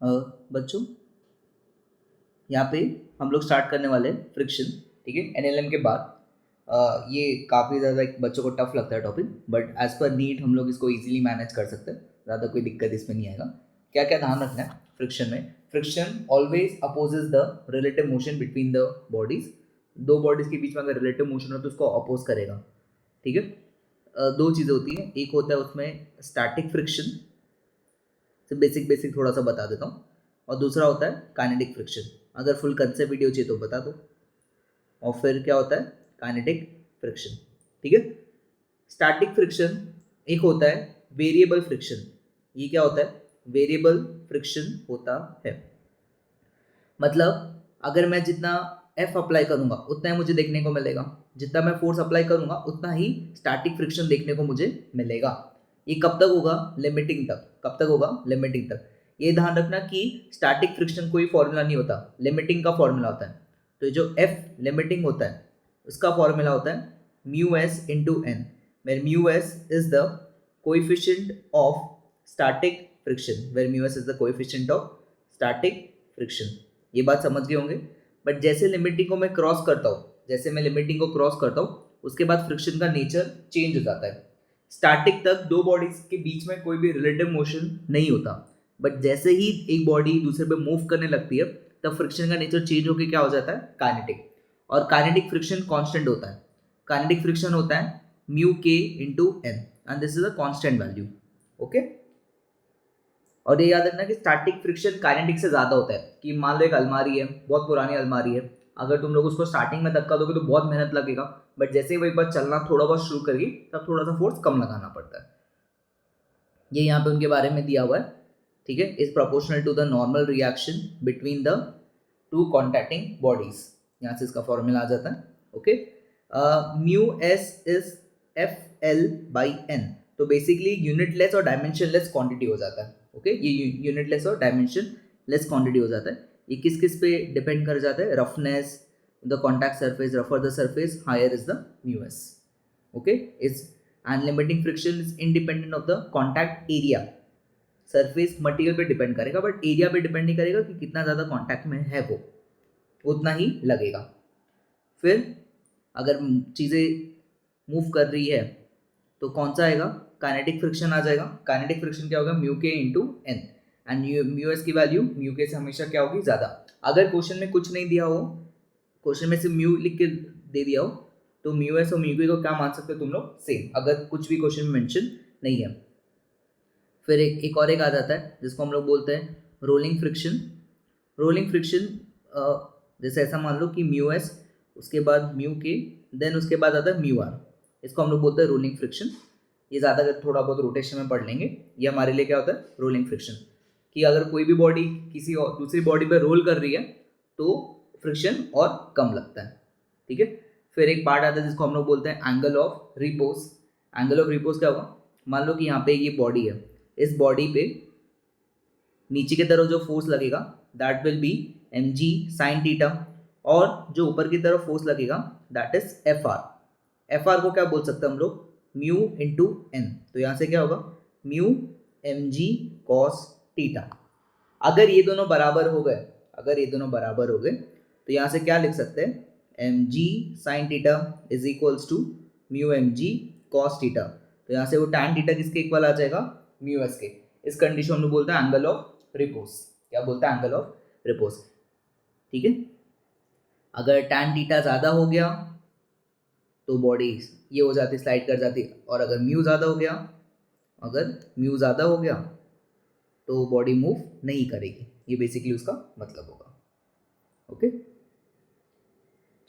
बच्चों यहाँ पे हम लोग स्टार्ट करने वाले हैं फ्रिक्शन, ठीक है। एनएलएम के बाद ये काफ़ी ज़्यादा बच्चों को टफ लगता है topic, but as per need हम लोग इसको इजीली मैनेज कर सकते हैं, ज़्यादा कोई दिक्कत इसमें नहीं आएगा। क्या क्या ध्यान रखना है फ्रिक्शन में? Friction always opposes the relative motion between the bodies. दो बॉडीज के बीच में अगर रिलेटिव मोशन हो तो उसको अपोज करेगा, ठीक है। दो चीज़ें होती हैं, एक होता है उसमें स्टैटिक फ्रिक्शन, से बेसिक बेसिक थोड़ा सा बता देता हूँ, और दूसरा होता है काइनेटिक फ्रिक्शन। अगर फुल कंसेप्ट वीडियो चाहिए तो बता दो। और फिर क्या होता है काइनेटिक फ्रिक्शन, ठीक है। स्टैटिक फ्रिक्शन एक होता है वेरिएबल फ्रिक्शन। ये क्या होता है? वेरिएबल फ्रिक्शन होता है, मतलब अगर मैं जितना F अप्लाई करूंगा उतना ही मुझे देखने को मिलेगा, जितना मैं फोर्स अप्लाई करूंगा उतना ही स्टैटिक फ्रिक्शन देखने को मुझे मिलेगा। ये कब तक होगा? लिमिटिंग तक। कब तक होगा? लिमिटिंग तक। ये ध्यान रखना कि स्टैटिक फ्रिक्शन कोई फॉर्मूला नहीं होता, लिमिटिंग का फॉर्मूला होता है। तो जो F लिमिटिंग होता है उसका फॉर्मूला होता है mu S into N, where mu S is the coefficient of static friction, where mu S is the coefficient of static friction. ये बात समझ गए होंगे। बट जैसे लिमिटिंग को मैं क्रॉस करता हूँ, जैसे मैं लिमिटिंग को क्रॉस करता हूँ उसके बाद फ्रिक्शन का नेचर चेंज हो जाता है। स्टैटिक तक दो बॉडीज के बीच में कोई भी रिलेटिव मोशन नहीं होता, बट जैसे ही एक बॉडी दूसरे पे मूव करने लगती है तब फ्रिक्शन का नेचर चेंज होकर क्या हो जाता है? काइनेटिक। और काइनेटिक फ्रिक्शन कांस्टेंट होता है। काइनेटिक फ्रिक्शन होता है mu K into N, and this is a constant value, okay. और ये याद रखना कि स्टैटिक फ्रिक्शन काइनेटिक से ज़्यादा होता है। कि मान लो एक अलमारी है, बहुत पुरानी अलमारी है, अगर तुम लोग उसको स्टार्टिंग में धक्का दोगे तो बहुत मेहनत लगेगा, बट जैसे ही वो एक बार चलना थोड़ा बहुत शुरू करेगी तब थोड़ा सा फोर्स कम लगाना पड़ता है। ये यहाँ पे उनके बारे में दिया हुआ है, ठीक है। Is proportional to the normal reaction between the two contacting bodies. यहाँ से इसका फॉर्मूला आ जाता है, okay. Mu S is F L by N, तो बेसिकली यूनिटलेस और डायमेंशनलेस क्वांटिटी हो जाता है, ओके। ये यूनिटलेस और डायमेंशनलेस क्वांटिटी हो जाता है। ये किस किस पे डिपेंड कर जाता है? रफनेस, द कॉन्टैक्ट सरफेस, रफर the surface, higher is the mu S, okay. Is and limiting friction is independent of the contact area. Surface material पे डिपेंड करेगा, बट एरिया पे डिपेंड नहीं करेगा कि कितना ज़्यादा कॉन्टैक्ट में है, वो उतना ही लगेगा। फिर अगर चीज़ें मूव कर रही है तो कौन सा आएगा? काइनेटिक फ्रिक्शन आ जाएगा। काइनेटिक फ्रिक्शन क्या होगा? Mu K into N, and mu S की वैल्यू म्यू के से हमेशा क्या होगी? ज़्यादा। अगर क्वेश्चन में कुछ नहीं दिया हो, क्वेश्चन में सिर्फ म्यू लिख के दे दिया हो, तो म्यू एस और म्यू के को क्या मान सकते हो तुम लोग? सेम, अगर कुछ भी क्वेश्चन में मेंशन नहीं है। फिर एक और एक आ जाता है जिसको हम लोग बोलते हैं रोलिंग फ्रिक्शन। रोलिंग फ्रिक्शन जैसे ऐसा मान लो कि म्यू एस, उसके बाद म्यू के, देन उसके बाद आता है म्यू आर, इसको हम लोग बोलते हैं रोलिंग फ्रिक्शन। ये ज़्यादा थोड़ा बहुत रोटेशन में पढ़ लेंगे। ये हमारे लिए क्या होता है? Rolling friction. कि अगर कोई भी बॉडी किसी और दूसरी बॉडी पर रोल कर रही है तो फ्रिक्शन और कम लगता है, ठीक है। फिर एक पार्ट आता है जिसको हम लोग बोलते हैं angle of repose. Angle of repose क्या होगा? मान लो कि यहाँ पे ये बॉडी है, इस बॉडी पे नीचे की तरफ जो फोर्स लगेगा that will be M ji sine theta, और जो ऊपर की तरफ फोर्स लगेगा that is F R. F R को क्या बोल सकते हैं हम लोग? Mu into N. तो यहाँ से क्या होगा? Mu M G cos theta. अगर ये दोनों बराबर हो गए, अगर ये दोनों बराबर हो गए तो यहाँ से क्या लिख सकते हैं? M ji sine theta is equals to mu M G cos theta. तो यहाँ से वो टैन थीटा किसके इक्वल आ जाएगा? म्यू एस के। इस कंडीशन में बोलते हैं एंगल ऑफ रिपोज। क्या बोलते हैं? एंगल ऑफ रिपोज, ठीक है। अगर टैन थीटा ज़्यादा हो गया तो बॉडी ये हो जाती, स्लाइड कर जाती, और अगर म्यू ज़्यादा हो गया, अगर म्यू ज़्यादा हो गया तो बॉडी मूव नहीं करेगी। ये बेसिकली उसका मतलब होगा, ओके।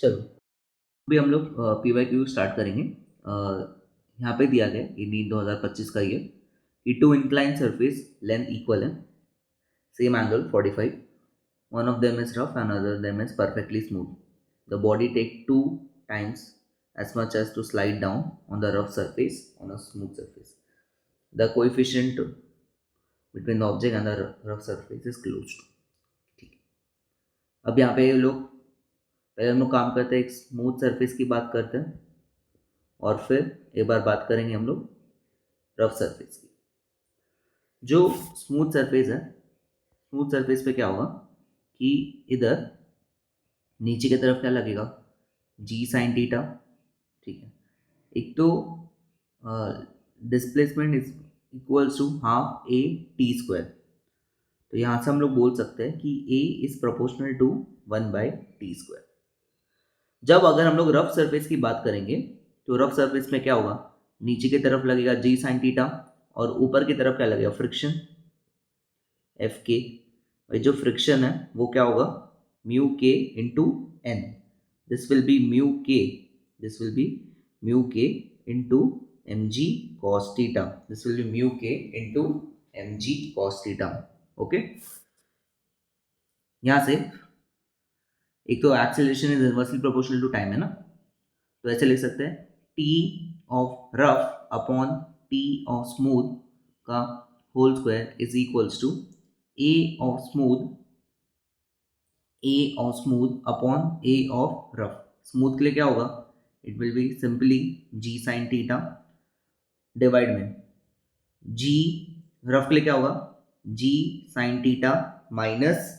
चलो अभी हम लोग पी वाई क्यू स्टार्ट करेंगे। यहाँ पे दिया गया ये नीट 2025 का ही है कि two incline surface length equal है, same angle 45, one of them is rough and other them is perfectly smooth. The body take 2 times as much as to slide down on the rough surface on a smooth surface. The coefficient between the object and the rough surface is close to. ठीक। अब यहाँ पे ये लोग पहले हम लोग काम करते हैं एक स्मूथ सरफेस की बात करते हैं, और फिर एक बार बात करेंगे हम लोग रफ सरफेस की। जो स्मूथ सरफेस है, स्मूथ सरफेस पे क्या होगा कि इधर नीचे की तरफ क्या लगेगा, जी साइन थीटा, ठीक है। एक तो displacement is equals to half A T square, तो यहाँ से हम लोग बोल सकते हैं कि ए इज प्रोपोर्शनल टू 1/t²। जब अगर हम लोग रफ सरफेस की बात करेंगे तो रफ सरफेस में क्या होगा, नीचे की तरफ लगेगा जी साइन थीटा और ऊपर की तरफ क्या लगेगा, फ्रिक्शन एफ के। और जो फ्रिक्शन है वो क्या होगा, mu K into N. This will be mu K, this will be mu K into M ji cos theta, this will be mu K into M ji cos theta. Okay, यहाँ से एक तो acceleration is inversely proportional to time है ना, तो ऐसे लिख सकते हैं T of rough upon T of smooth का whole square is equals to A of smooth, A of smooth upon A of rough. Smooth के लिए क्या होगा, it will be simply G sine theta divide में G, rough के लिए क्या होगा, G sine theta minus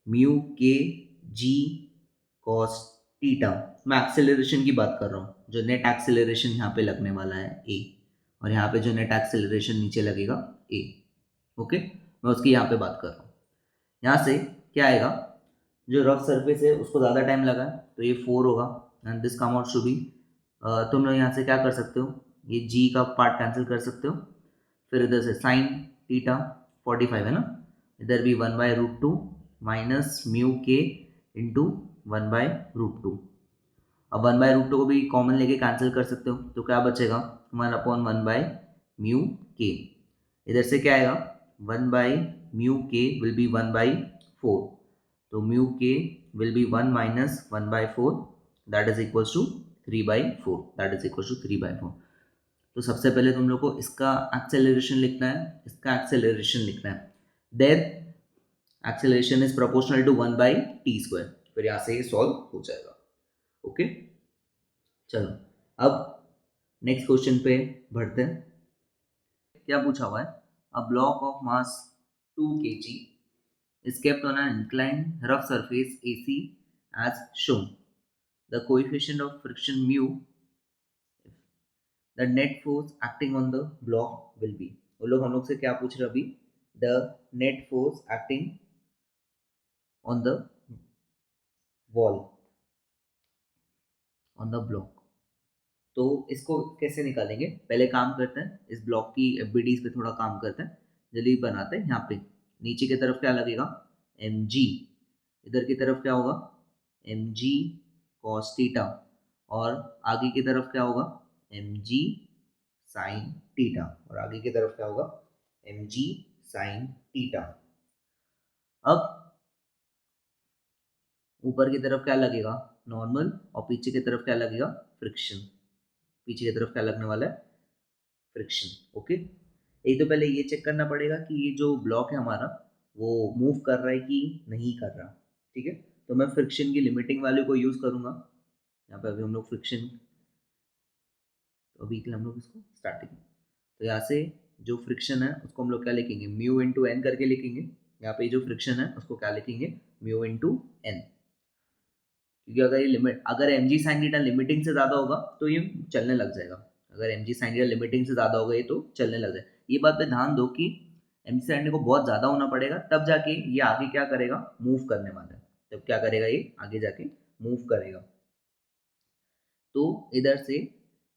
mu K G cos theta. मैं एक्सेलरेशन की बात कर रहा हूँ, जो नेट एक्सेलरेशन यहाँ पे लगने वाला है ए, और यहाँ पे जो नेट एक्सेलरेशन नीचे लगेगा ए। ओके, मैं उसकी यहाँ पे बात कर रहा हूँ। यहाँ से क्या आएगा, जो रफ सरफेस है उसको ज़्यादा टाइम लगा है तो ये 4 होगा and this come out to be, तुम लोग यहाँ से क्या कर सकते हो, ये जी का पार्ट कैंसिल कर सकते हो, फिर इधर से साइन थीटा 45 है ना, इधर भी 1/√2 माइनस म्यू के इंटू 1/√2। अब 1/√2 को भी कॉमन लेके कैंसिल कर सकते हो, तो क्या बचेगा, 1/1 के। इधर से क्या आएगा, 1/के विल बी 1/4, तो mu K will be 1 minus 1/4, that is equals to 3/4, that is equals to 3/4। तो सबसे पहले तुम लोग को इसका एक्सेलरेशन लिखना है, इसका एक्सेलरेशन लिखना है, then acceleration is proportional to 1/t²। फिर यहाँ से ये सॉल्व हो जाएगा। ओके, चलो अब नेक्स्ट क्वेश्चन पे बढ़ते हैं। क्या पूछा हुआ है, a block of mass 2 kg is kept on an inclined rough surface AC as shown. The coefficient of friction mu, the net force acting on the block will be। वो लोग हम लोग से क्या पूछ रहे अभी, the net force acting on the wall, on the block। तो इसको कैसे निकालेंगे, पहले काम करते हैं इस ब्लॉक की एफबीडीज पे थोड़ा काम करते हैं, जल्दी बनाते हैं। यहाँ पे नीचे की तरफ क्या लगेगा, एम जी, इधर की तरफ क्या होगा, एम जी कॉस थीटा, और आगे की तरफ क्या होगा, एम जी साइन थीटा, और आगे की तरफ क्या होगा, एम जी साइन थीटा। अब ऊपर की तरफ क्या लगेगा, नॉर्मल, और पीछे की तरफ क्या लगेगा, फ्रिक्शन। पीछे की तरफ क्या लगने वाला है, फ्रिक्शन। ओके, एक तो पहले ये चेक करना पड़ेगा कि ये जो ब्लॉक है हमारा वो मूव कर रहा है कि नहीं कर रहा। ठीक है, तो मैं फ्रिक्शन की लिमिटिंग वैल्यू को यूज़ करूँगा। यहाँ पे अभी हम लोग फ्रिक्शन, तो अभी के लिए हम लोग इसको स्टार्टिंग, तो यहाँ से जो फ्रिक्शन है उसको हम लोग क्या लिखेंगे, म्यू इंटू एन करके लिखेंगे। यहाँ पे जो फ्रिक्शन है उसको क्या लिखेंगे, म्यू इंटू एन। क्योंकि अगर ये लिमिट, अगर एम जी साइन थीटा लिमिटिंग से ज़्यादा होगा तो ये चलने लग जाएगा। अगर एम जी साइन थीटा लिमिटिंग से ज़्यादा होगा ये तो चलने लग जाएगा। ये बात पे ध्यान दो कि एम जी साइन को बहुत ज़्यादा होना पड़ेगा तब जाके ये आगे क्या करेगा, मूव करने वाला है। तब क्या करेगा, ये आगे जाके मूव करेगा। तो इधर से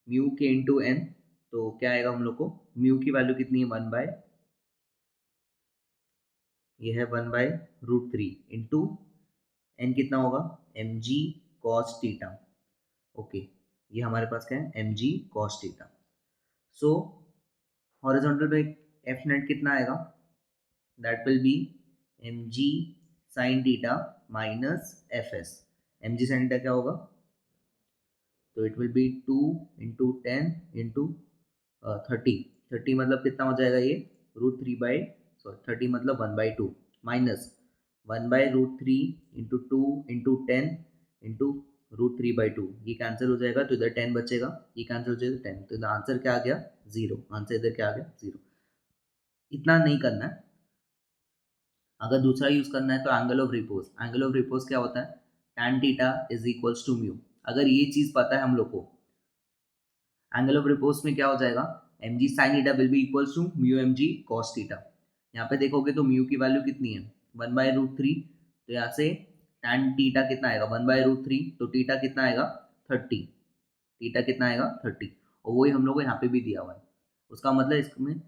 म्यू के इंटू एन, तो क्या आएगा हम लोग को, म्यू की वैल्यू कितनी है, 1/, ये है 1/√3 इंटू एन कितना होगा, एम जी कॉस थीटा। ओके, ये हमारे पास क्या है, एम जी कॉस थीटा। सो हॉरिजॉन्टल पे एफ नेट कितना आएगा, that will be M ji sine theta minus F S. M ji sine theta क्या होगा, तो it will be 2 into 10 into 30। 30 मतलब कितना हो जाएगा ये, √3 सॉरी 30 मतलब 1/2 माइनस 1/√3 इंटू 2 इंटू 10 इंटू √3/2। ये कैंसिल हो जाएगा तो इधर 10 बचेगा, ये कैंसिल हो जाएगा 10, तो इधर आंसर क्या आ गया, 0। आंसर इधर क्या आ गया, 0। इतना नहीं करना है, अगर दूसरा यूज़ करना है तो angle of repose. Angle of repose क्या होता है? tan theta is equals to mu. अगर ये चीज़ पता है हम लोग को, एंगल ऑफ रिपोज में क्या हो जाएगा? M ji sine theta will be equals to mu M G cos theta. यहाँ पे देखोगे तो म्यू की वैल्यू कितनी है? 1/√3। तो यहाँ से tan थीटा कितना आएगा? 1/√3। तो थीटा कितना आएगा? 30। थीटा कितना आएगा? 30। और वही हम लोग को यहाँ पे भी दिया हुआ है। उसका मतलब इसमें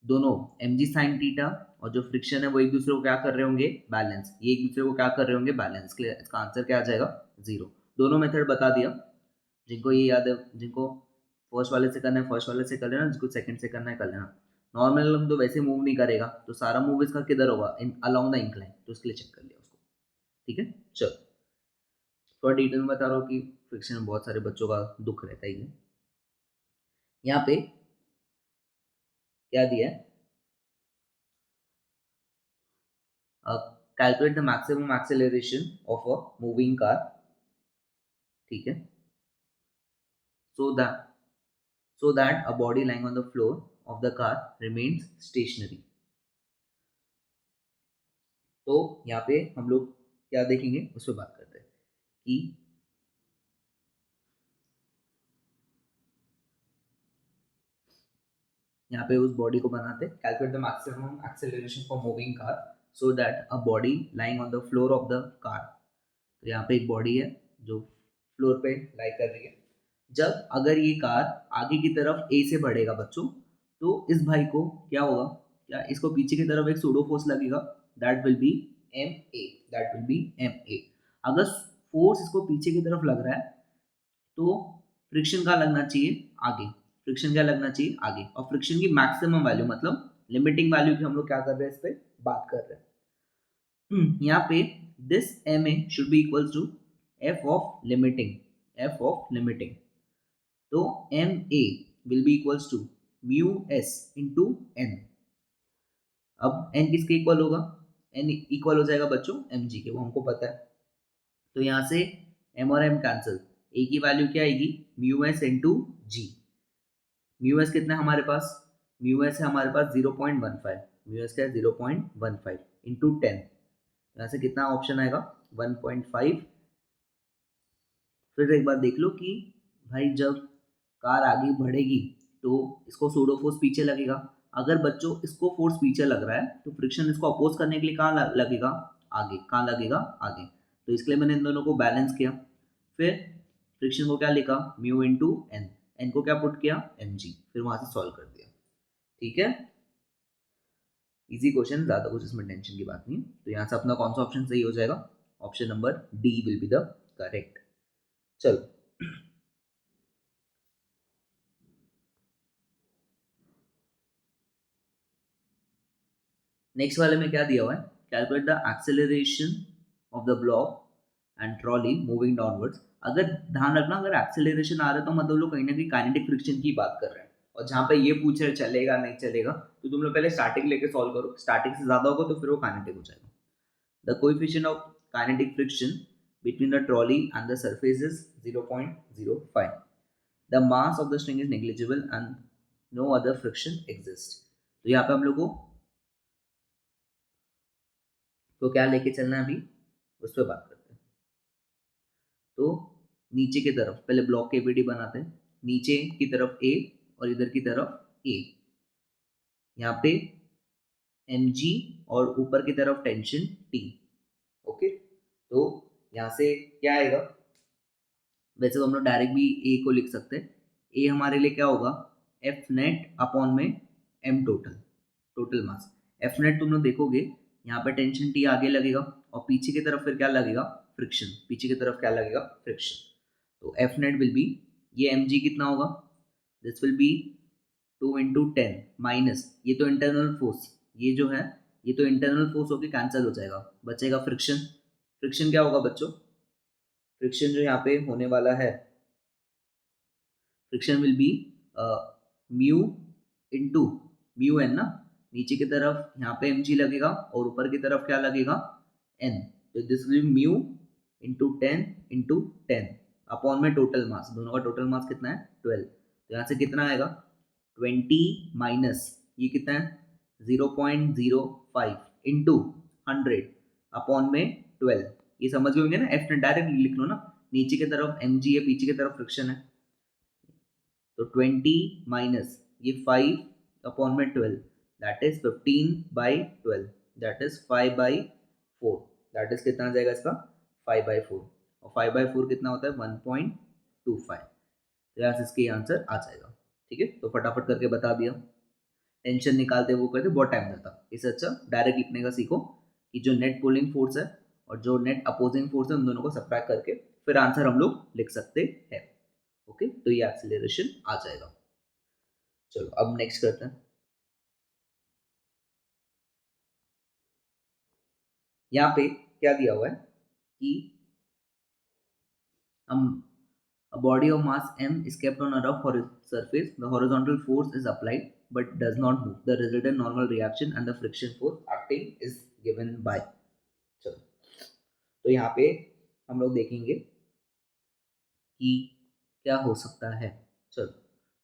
दोनों एम जी साइन थीटा और जो फ्रिक्शन है वो एक दूसरे को क्या कर रहे होंगे? बैलेंस। ये एक दूसरे को क्या कर रहे होंगे? बैलेंस। क्लियर? इसका आंसर क्या आ जाएगा? 0। दोनों मेथड बता दिया। जिनको ये याद है, जिनको फर्स्ट वाले से करना है फर्स्ट वाले से कर लेना, जिसको सेकंड से करना है कर लेना। नॉर्मल हम तो वैसे मूव नहीं करेगा, तो सारा मूव इसका किधर होगा? इन अलोंग द इंक्लाइन। तो इसके लिए चेक कर लिया उसको। ठीक है, चलो थोड़ा डिटेल में बता रहा हूँ कि फ्रिक्शन में बहुत सारे बच्चों का दुख रहता है। यहाँ पे क्या दिया है? Calculate the maximum acceleration of a moving car. ठीक है, so that a body lying on the floor of the car remains stationary। तो यहाँ पे हम लोग क्या देखेंगे उस पर बात करते हैं कि यहाँ पे उस बॉडी को बनाते हैं। Calculate the maximum acceleration for moving car so that a body lying on the floor of the car. तो यहाँ पे एक बॉडी है जो फ्लोर पे लाई कर रही है। जब अगर ये कार आगे की तरफ ए से बढ़ेगा बच्चों, तो इस भाई को क्या होगा? क्या इसको पीछे की तरफ एक सूडो फोर्स लगेगा? That will be M A. That will be M A. अगर फोर्स इसको पीछे की तरफ लग रहा है तो फ्रिक्शन का लगना चाहिए आगे। फ्रिक्शन क्या लगना चाहिए? आगे। और फ्रिक्शन की मैक्सिमम वैल्यू मतलब लिमिटिंग वैल्यू की हम लोग क्या कर रहे हैं? इस पर बात कर रहे हैं। यहाँ पे this M A should be equals to F of limiting. F of limiting. तो M A will be equals to mu S into N. अब एन किसके इक्वल होगा? एन इक्वल हो जाएगा बच्चों एम जी के, वो हमको पता है। तो यहाँ से एम और एम कैंसिल। ए की वैल्यू क्या आएगी? म्यू एस इंटू जी। म्यू एस कितना है हमारे पास? म्यू एस है हमारे पास 0.15। म्यू एस क्या है? 0.15 इंटू 10। यहाँ से कितना ऑप्शन आएगा? 1.5। फिर एक बार देख लो कि भाई जब कार आगे बढ़ेगी तो इसको सूडो फोर्स पीछे लगेगा। अगर बच्चों इसको फोर्स पीछे लग रहा है तो फ्रिक्शन इसको अपोज करने के लिए कहाँ लगेगा? आगे। कहाँ लगेगा? आगे। तो इसके लिए मैंने इन दोनों को बैलेंस किया। फिर फ्रिक्शन को क्या लिखा? Mu into n. एन को क्या पुट किया? एम जी। फिर वहां से सॉल्व कर दिया। ठीक है, इजी क्वेश्चन, ज़्यादा कुछ इसमें टेंशन की बात नहीं। तो यहाँ से अपना कौन सा ऑप्शन सही हो जाएगा? Option number D will be the correct. चलो नेक्स्ट वाले में क्या दिया हुआ है? Calculate the acceleration of the block and trolley moving downwards. अगर ध्यान रखना, अगर एक्सेलरेशन आ रहा है तो मतलब लोग कहीं ना कहीं काइनेटिक फ्रिक्शन की बात कर रहे हैं। और जहाँ पे ये पूछ रहे चलेगा नहीं चलेगा, तो तुम लोग पहले स्टार्टिंग लेके सॉल्व करो। स्टार्टिंग से ज्यादा होगा तो फिर वो काइनेटिक हो जाएगा। The coefficient of kinetic friction between the trolley and the surface is 0.05. The mass of the string is negligible and no other friction exists। तो यहाँ पे हम लोग को तो क्या लेके चलना है अभी, उस पर बात करते हैं। तो नीचे की तरफ पहले ब्लॉक के वीडी बनाते हैं। नीचे की तरफ ए और इधर की तरफ ए। यहाँ पे एम जी और ऊपर की तरफ टेंशन टी। ओके, तो यहाँ से क्या आएगा? वैसे तो हम लोग डायरेक्ट भी ए को लिख सकते हैं। ए हमारे लिए क्या होगा? एफ नेट अपॉन में M total. Total mass F net तुम लोग देखोगे यहाँ पे टेंशन टी आगे लगेगा और पीछे की तरफ फिर क्या लगेगा? फ्रिक्शन। पीछे की तरफ क्या लगेगा? फ्रिक्शन। तो एफ नेट विल बी, ये एम जी कितना होगा? दिस विल बी 2 × 10 माइनस ये तो इंटरनल फोर्स, ये जो है ये तो इंटरनल फोर्स होके कैंसिल हो जाएगा, बचेगा फ्रिक्शन। फ्रिक्शन क्या होगा बच्चों? फ्रिक्शन जो यहाँ पे होने वाला है, friction will be mu into mu N ना। नीचे की तरफ यहाँ पे एम जी लगेगा और ऊपर की तरफ क्या लगेगा? एन। तो this will mu into 10 × 10 upon में टोटल मास। दोनों का टोटल मास कितना है? 12। तो यहाँ से कितना आएगा? 20 माइनस ये कितना है? 0.05 इंटू 100 अपॉन में 12, ये समझ गए होंगे ना, एफ डायरेक्ट लिख लो ना, नीचे की तरफ mg है, पीछे की तरफ फ्रिक्शन है, तो 20 माइनस ये 5 अपॉन में 12, that is 15/12, that is 5/4, that is कितना आ जाएगा इसका 5/4, और 5/4 कितना होता है 1.25, तो यहाँ से इसके आंसर आ जाएगा। ठीक है, तो फटाफट करके बता दिया, टेंशन निकालते वो करते बहुत टाइम लगता, इससे अच्छा डायरेक्ट लिखने का सीखो कि जो नेट पुलिंग फोर्स है और जो नेट अपोजिंग फोर्स है उन दोनों को सब्ट्रैक्ट करके फिर आंसर हम लोग लिख सकते हैं। ओके, तो ये एक्सीलरेशन आ जाएगा। चलो अब नेक्स्ट करते हैं। यहाँ पे क्या दिया हुआ है कि हम a body of mass m is kept on a rough surface, the horizontal force is applied but does not move, the resultant normal reaction and the friction force acting is given by। चलो, तो यहाँ पे हम लोग देखेंगे कि क्या हो सकता है। चलो,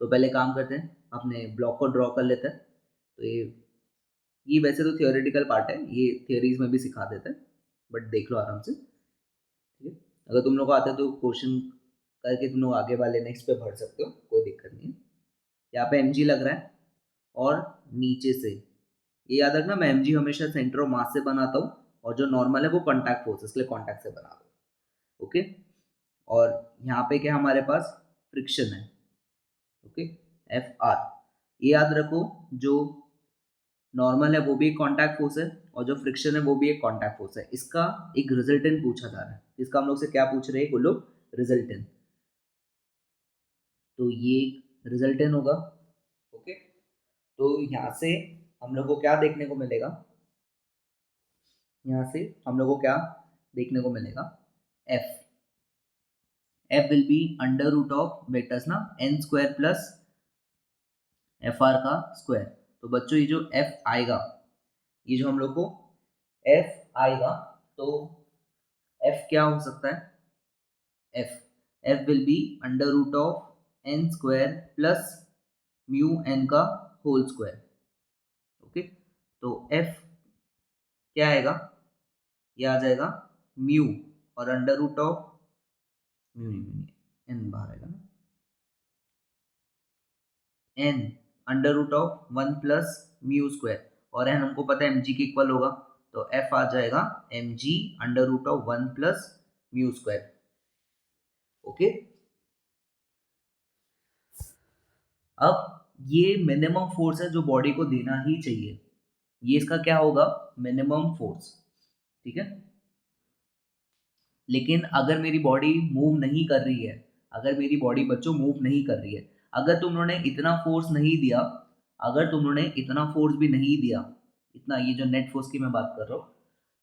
तो पहले काम करते हैं, अपने ब्लॉक को ड्रॉ कर लेते हैं। तो ये वैसे तो थियोरेटिकल पार्ट है, ये थियोरीज में भी सिखा देते हैं, बट देख लो आराम से। ठीक है, अगर तुम लोग को आता है तो क्वेश्चन करके तुम लोग आगे वाले नेक्स्ट पे बढ़ सकते हो, कोई दिक्कत नहीं है। यहाँ पे mg लग रहा है और नीचे से ये याद रखना, मैं mg हमेशा सेंटर ऑफ मास से बनाता हूँ और जो नॉर्मल है वो कॉन्टैक्ट फोर्स, इसलिए कॉन्टैक्ट से बना दो। ओके, और यहाँ पे क्या हमारे पास फ्रिक्शन है। ओके, एफ आर, ये याद रखो, जो नॉर्मल है वो भी एक कॉन्टैक्ट फोर्स है और जो फ्रिक्शन है वो भी एक कॉन्टैक्ट फोर्स है। इसका एक रिजल्टेंट पूछा जा रहा है, इसका हम लोग से क्या पूछ रहे हैं, वो लोग रिजल्टेंट, तो ये रिजल्टेंट होगा। ओके, तो यहाँ से हम लोग को क्या देखने को मिलेगा, यहाँ से हम लोग को क्या देखने को मिलेगा, F will be under root of vectors ना N square plus F R का स्क्वायर। तो बच्चों ये जो एफ आएगा, ये जो हम लोग को एफ आएगा, तो एफ क्या हो सकता है, F will be under root of N square plus mu N का होल स्क्वायर। ओके, तो एफ क्या आएगा, ये आ जाएगा म्यू और अंडर रूट ऑफ म्यू नहीं, एन बाहर आएगा ना, N under root of 1 plus mu square, और एन हमको पता है एम जी के इक्वल होगा, तो एफ आ जाएगा M G under root of 1 plus mu square. Okay, अब ये मिनिमम फोर्स है जो बॉडी को देना ही चाहिए, ये इसका क्या होगा, मिनिमम फोर्स। ठीक है, लेकिन अगर मेरी बॉडी मूव नहीं कर रही है, अगर मेरी बॉडी बच्चों मूव नहीं कर रही है, अगर तुमने इतना फोर्स नहीं दिया, अगर तुमने इतना फोर्स भी नहीं दिया, इतना, ये जो नेट फोर्स की मैं बात कर रहा हूँ,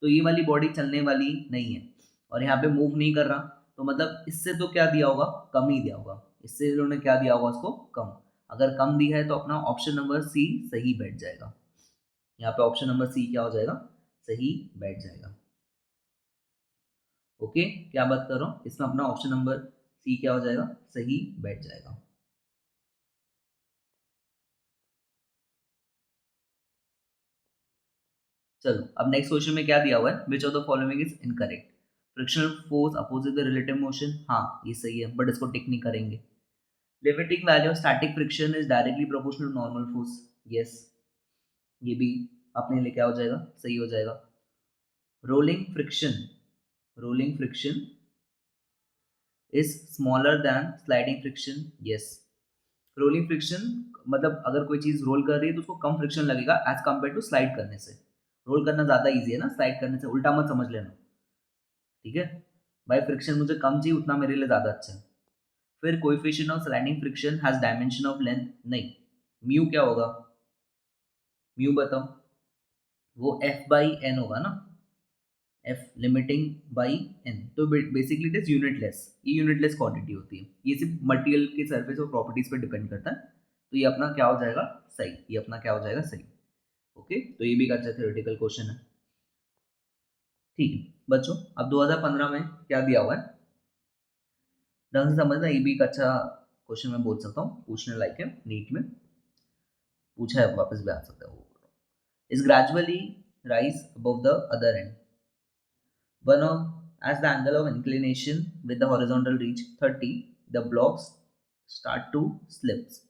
तो ये वाली बॉडी चलने वाली नहीं है और यहाँ पे मूव नहीं कर रहा, तो मतलब इससे तो क्या दिया होगा, कम ही दिया होगा, इससे इन्होंने क्या दिया होगा उसको, कम। अगर कम दिया है तो अपना ऑप्शन नंबर सी सही बैठ जाएगा, यहाँ पे ऑप्शन नंबर सी क्या हो जाएगा, सही बैठ जाएगा। ओके, क्या बात कर रहा हूँ, इसमें अपना ऑप्शन नंबर सी क्या हो जाएगा, सही बैठ जाएगा। चलो अब नेक्स्ट क्वेश्चन में क्या दिया हुआ है, which of the following is incorrect, frictional force opposite the relative motion, हाँ ये सही है, बट इसको टिक नहीं करेंगे। Limiting value of static friction is directly proportional to normal force, yes, ये भी अपने लिए क्या हो जाएगा, सही हो जाएगा। Rolling friction, rolling friction is smaller than sliding friction, yes. Rolling friction मतलब अगर कोई चीज रोल कर रही है तो उसको कम फ्रिक्शन लगेगा एज कम्पेयर टू स्लाइड करने से, रोल करना ज्यादा इजी है ना, स्लाइड करने से, उल्टा मत समझ लेना। ठीक है भाई, फ्रिक्शन मुझे कम चाहिए उतना मेरे लिए ज्यादा अच्छा है। फिर coefficient of sliding friction has dimension of length, नहीं, म्यू क्या होगा, म्यू बताओ, वो एफ बाई एन होगा ना, एफ लिमिटिंग बाई एन, तो बेसिकली इट इज यूनिटलेस, ये यूनिटलेस क्वांटिटी होती है, ये सिर्फ मटेरियल के सरफेस और प्रॉपर्टीज पर डिपेंड करता है, तो ये अपना क्या हो जाएगा, सही, ये अपना क्या हो जाएगा, सही। ओके, तो ये भी एक अच्छा थ्योरेटिकल क्वेश्चन है। ठीक है बच्चों, अब 2015 में क्या दिया हुआ है, ढंग से समझना, ये भी एक अच्छा क्वेश्चन मैं बोल सकता हूँ, पूछने लायक है, नीट में पूछा है, वापस भी आ सकता है वो, is gradually rise above the other end. One of as the angle of inclination with the horizontal reach 30, the blocks start to slips.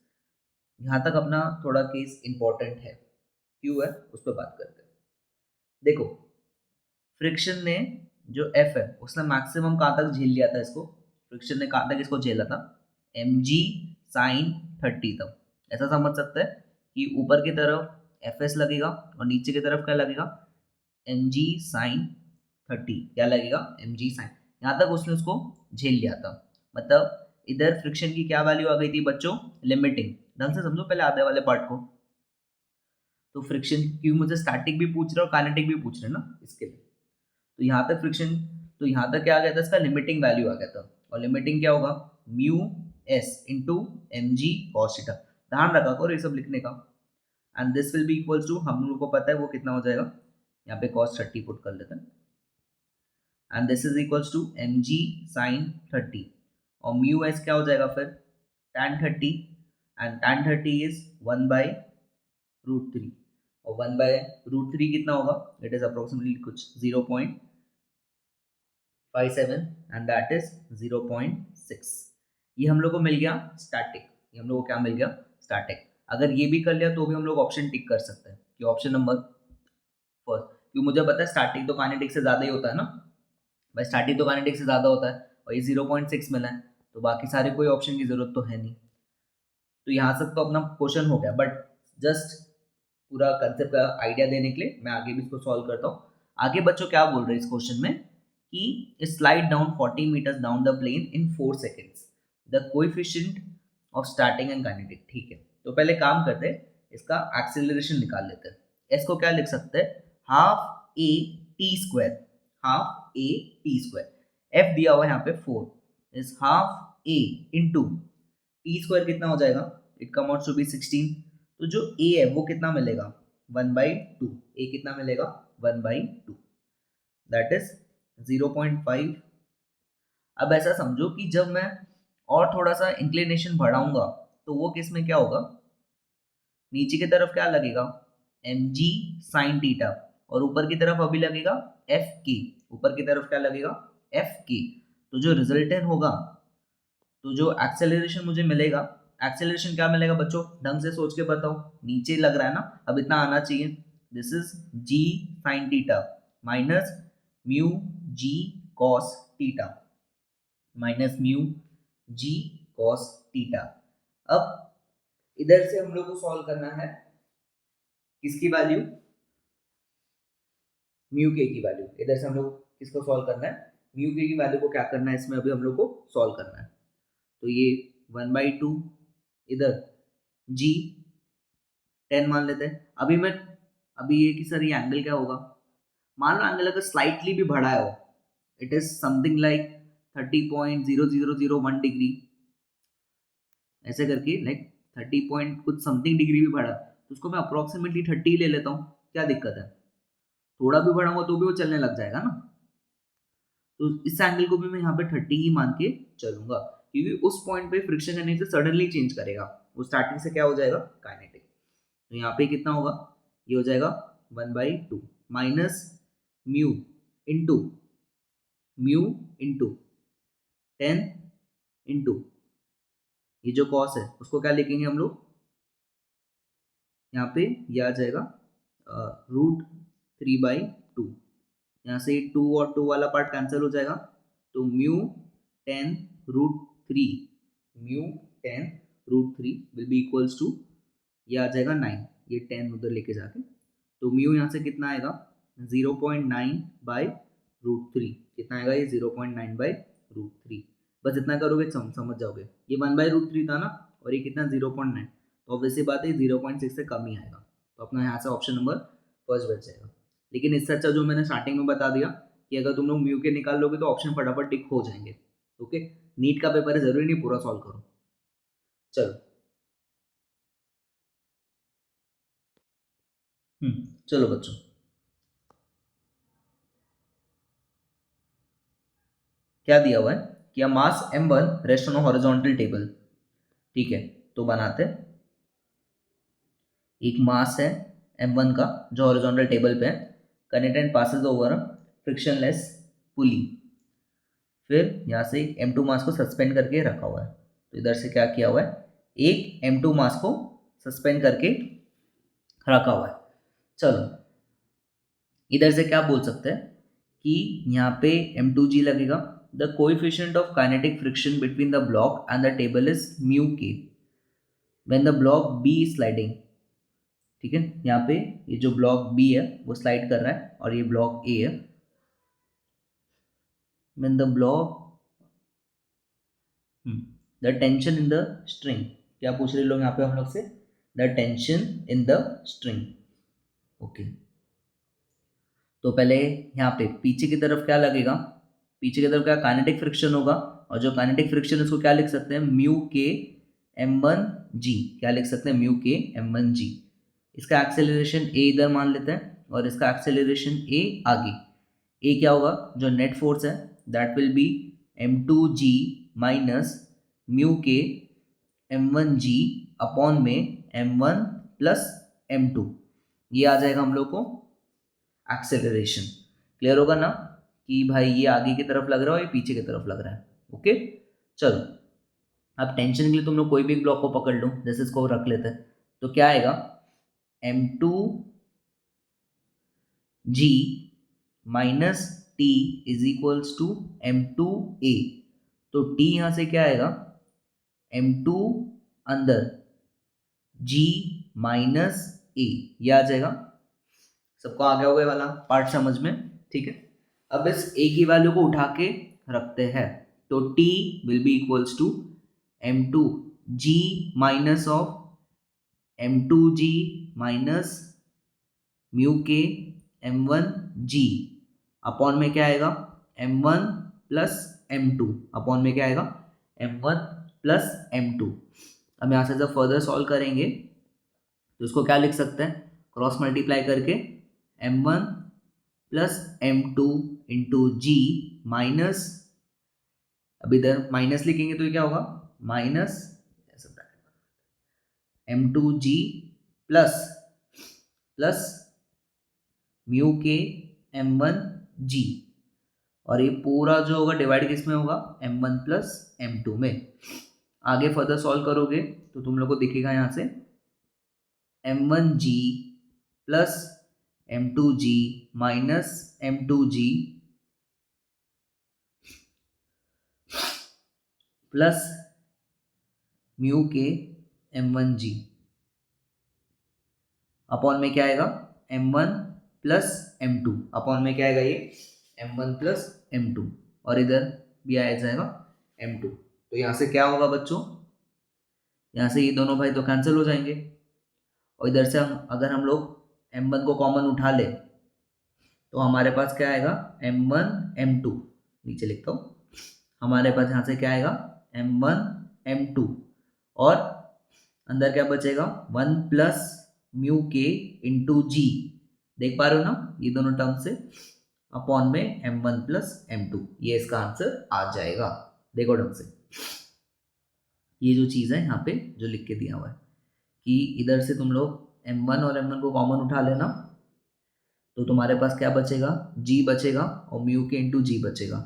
यहाँ तक अपना थोड़ा केस इंपॉर्टेंट है, क्यों है उस पर बात करते हैं। देखो फ्रिक्शन ने जो एफ है उसने मैक्सिमम कहाँ तक झेल लिया था इसको, फ्रिक्शन ने कहाँ तक इसको झेला था, mg sin 30 तक। ऐसा समझ सकते हैं कि ऊपर की तरफ एफ एस लगेगा और नीचे की तरफ क्या लगेगा, mg sin 30 क्या लगेगा, mg sin। यहाँ तक उसने उसको झेल लिया था, मतलब इधर फ्रिक्शन की क्या वैल्यू आ गई थी बच्चों, लिमिटिंग। ढंग से समझो पहले आधे वाले पार्ट को। तो फ्रिक्शन क्यों मुझे स्टैटिक भी पूछ रहे और काइनेटिक भी पूछ रहे हैं ना, इसके लिए। तो यहाँ तक फ्रिक्शन, तो यहाँ तक क्या आ गया था, इसका लिमिटिंग वैल्यू आ गया था। और लिमिटिंग क्या होगा, म्यू एस इंटू एम जी कॉस थीटा। ध्यान रखा करो ये सब लिखने का। And this will be equals to, हम लोगों को पता है वो कितना हो जाएगा, यहाँ पे cos 30 पुट कर लेते हैं। And this is equals to M G sine 30 और म्यू एस क्या हो जाएगा फिर tan 30, एंड tan 30 इज 1/√3 और 1/√3 कितना होगा, इट इज अप्रोक्सीमेटली कुछ 0.57 एंड दैट इज 0.6। ये हम लोग को मिल गया स्टैटिक, ये हम लोग को क्या मिल गया, स्टैटिक। अगर ये भी कर लिया तो भी हम लोग ऑप्शन टिक कर सकते हैं कि ऑप्शन नंबर फर्स्ट, क्योंकि मुझे पता है स्टैटिक तो काइनेटिक से ज़्यादा ही होता है ना भाई, स्टैटिक तो काइनेटिक से ज़्यादा होता है और ये 0.6 मिला है, तो बाकी सारे कोई ऑप्शन की ज़रूरत तो है नहीं। तो यहाँ तक तो अपना क्वेश्चन हो गया, बट जस्ट पूरा कंसेप्ट का आइडिया देने के लिए मैं आगे भी इसको सॉल्व करता हूँ। आगे बच्चों क्या बोल रहे हैं इस क्वेश्चन में कि slide down 40 metres down the plane in 4 seconds, the coefficient of starting and kinetic. ठीक है, तो पहले काम करते हैं, इसका एक्सेलरेशन निकाल लेते हैं। इसको क्या लिख सकते हैं, half A T square, half A T square. F दिया हुआ है यहाँ पे 4, is half A into T square कितना हो जाएगा, it come out to be 16। तो जो ए है वो कितना मिलेगा, 1/2। ए कितना मिलेगा, 1/2, दैट इज 0.5। अब ऐसा समझो कि जब मैं और थोड़ा सा इंक्लिनेशन बढ़ाऊंगा तो वो किस में क्या होगा, नीचे की तरफ क्या लगेगा, mg sin थीटा, और ऊपर की तरफ अभी लगेगा एफ के, ऊपर की तरफ क्या लगेगा, एफ के। तो जो रिजल्टेंट होगा, तो जो एक्सेलरेशन मुझे मिलेगा, एक्सेलरेशन क्या मिलेगा बच्चों, ढंग से सोच के बताओ, नीचे लग रहा है ना, अब इतना आना चाहिए, this is g sin theta minus mu g cos theta, minus mu g cos theta. अब इधर से हम लोग को सॉल्व करना है किसकी वैल्यू, म्यू के की वैल्यू। इधर से हम लोग किसको सॉल्व करना है, म्यू के की वैल्यू को क्या करना है, इसमें अभी हम लोग को सॉल्व करना है। तो ये 1/2, इधर g 10 मान लेते हैं। अभी ये कि सर ये एंगल क्या होगा, मान लो एंगल अगर स्लाइटली भी बढ़ा है, it is something like 30.0001 degree, ऐसे करके लाइक 30 पॉइंट कुछ समथिंग डिग्री भी बढ़ा, तो उसको मैं अप्रोक्सीमेटली 30 ले लेता हूँ, क्या दिक्कत है, थोड़ा भी बढ़ाऊंगा तो भी वो चलने लग जाएगा ना। तो इस एंगल को भी मैं यहाँ पे 30 ही मान के चलूंगा, क्योंकि उस पॉइंट पे फ्रिक्शन का नेचर सडनली चेंज करेगा, वो स्टार्टिंग से क्या हो जाएगा, काइनेटिक। तो यहाँ पे कितना होगा, ये हो जाएगा 1/2 माइनस म्यू इंटू 10 इंटू ये जो कॉस है उसको क्या लिखेंगे हम लोग, यहाँ पे ये आ जाएगा √3/2। यहाँ से 2 और 2 वाला पार्ट कैंसिल हो जाएगा, तो mu 10√3, mu 10√3 will be equals to, ये आ जाएगा 9, ये 10 उधर लेके जाके, तो म्यू यहाँ से कितना आएगा 0.9/√3, कितना आएगा ये 0.9/√3। बस इतना करोगे समझ जाओगे, ये 1/√3 था ना, और ये कितना 0.9, तो ऑब्वियसली बात है 0.6 से कम ही आएगा, तो अपना यहाँ से ऑप्शन नंबर फर्स्ट बच जाएगा। लेकिन इससे अच्छा जो मैंने स्टार्टिंग में बता दिया कि अगर तुम लोग म्यू के निकाल लोगे तो ऑप्शन फटाफट टिक हो जाएंगे। ओके, नीट का पेपर है, जरूरी नहीं पूरा सॉल्व करो। चलो चलो बच्चों, क्या दिया हुआ है कि मास m1 rest on horizontal table. ठीक है, तो बनाते एक मास है m1 का जो हॉरिजॉन्टल टेबल पे है, कंडक्टेंट passes over a frictionless pulley। फिर यहाँ से M2 मास को सस्पेंड करके रखा हुआ है, तो इधर से क्या किया हुआ है, एक M2 मास को सस्पेंड करके रखा हुआ है। चलो इधर से क्या बोल सकते हैं कि यहाँ पे M2G लगेगा। The coefficient of kinetic friction between the block and the table is mu K when the block B is sliding. ठीक है, यहाँ पे ये जो ब्लॉक बी है वो स्लाइड कर रहा है और ये ब्लॉक ए है। When the block the tension in the string, क्या पूछ रहे लोग यहाँ पे हम लोग से, the tension in the string. Okay, तो पहले यहाँ पे पीछे की तरफ क्या लगेगा, पीछे की तरफ क्या काइनेटिक फ्रिक्शन होगा, और जो काइनेटिक फ्रिक्शन है उसको क्या लिख सकते हैं, म्यू के m1g, क्या लिख सकते हैं, म्यू के m1g। इसका एक्सेलरेशन a इधर मान लेते हैं और इसका एक्सेलरेशन a आगे। a क्या होगा, जो नेट फोर्स है that will B m2g minus mu K m1g upon में m1 प्लस m2, ये आ जाएगा हम लोग को एक्सेलरेशन। क्लियर होगा ना कि भाई ये आगे की तरफ लग रहा है और ये पीछे की तरफ लग रहा है। ओके, चलो अब टेंशन के लिए तुम लोग कोई भी ब्लॉक को पकड़ लो, जैसे इसको रख लेते हैं, तो क्या आएगा, m2g minus t is equals to m2a। तो t यहां से क्या आएगा, m2 अंदर g माइनस a, ये आ जाएगा। सबको आ गया होगा वाला पार्ट समझ में, ठीक है। अब इस a की वैल्यू को उठा के रखते हैं, तो t will be equals to m2g minus of m2g minus mu K m1g upon में क्या आएगा, m1 प्लस m2 अपॉन में क्या आएगा, m1 प्लस m2। अब यहाँ से जब फर्दर सॉल्व करेंगे तो इसको क्या लिख सकते हैं, क्रॉस मल्टीप्लाई करके m1 प्लस m2 इंटू जी माइनस, अब इधर माइनस लिखेंगे तो ये क्या होगा, minus m2g plus plus mu K m1g, और ये पूरा जो होगा डिवाइड किस में होगा, m1 प्लस m2 में। आगे फर्दर सॉल्व करोगे तो तुम लोग को दिखेगा यहाँ से m1g plus m2g minus m2g plus mu K m1g upon में क्या आएगा, m1 प्लस m2 अपॉन में क्या आएगा, ये m1 प्लस m2, और इधर भी आ जाएगा m2। तो यहाँ से क्या होगा बच्चों, यहाँ से ये दोनों भाई तो कैंसिल हो जाएंगे, और इधर से हम अगर हम लोग m1 को कॉमन उठा ले तो हमारे पास क्या आएगा, m1 m2, नीचे लिखता हूँ, हमारे पास यहाँ से क्या आएगा m1 m2, और अंदर क्या बचेगा 1 प्लस म्यू के इंटू जी, देख पा रहे हो ना ये दोनों टर्म से, अपॉन में m1 प्लस m2, ये इसका आंसर आ जाएगा। देखो ढंग से, ये जो चीज़ है यहाँ पे जो लिख के दिया हुआ है कि इधर से तुम लोग m1 और m1 को कॉमन उठा लेना, तो तुम्हारे पास क्या बचेगा, g बचेगा और म्यू के इंटू जी बचेगा,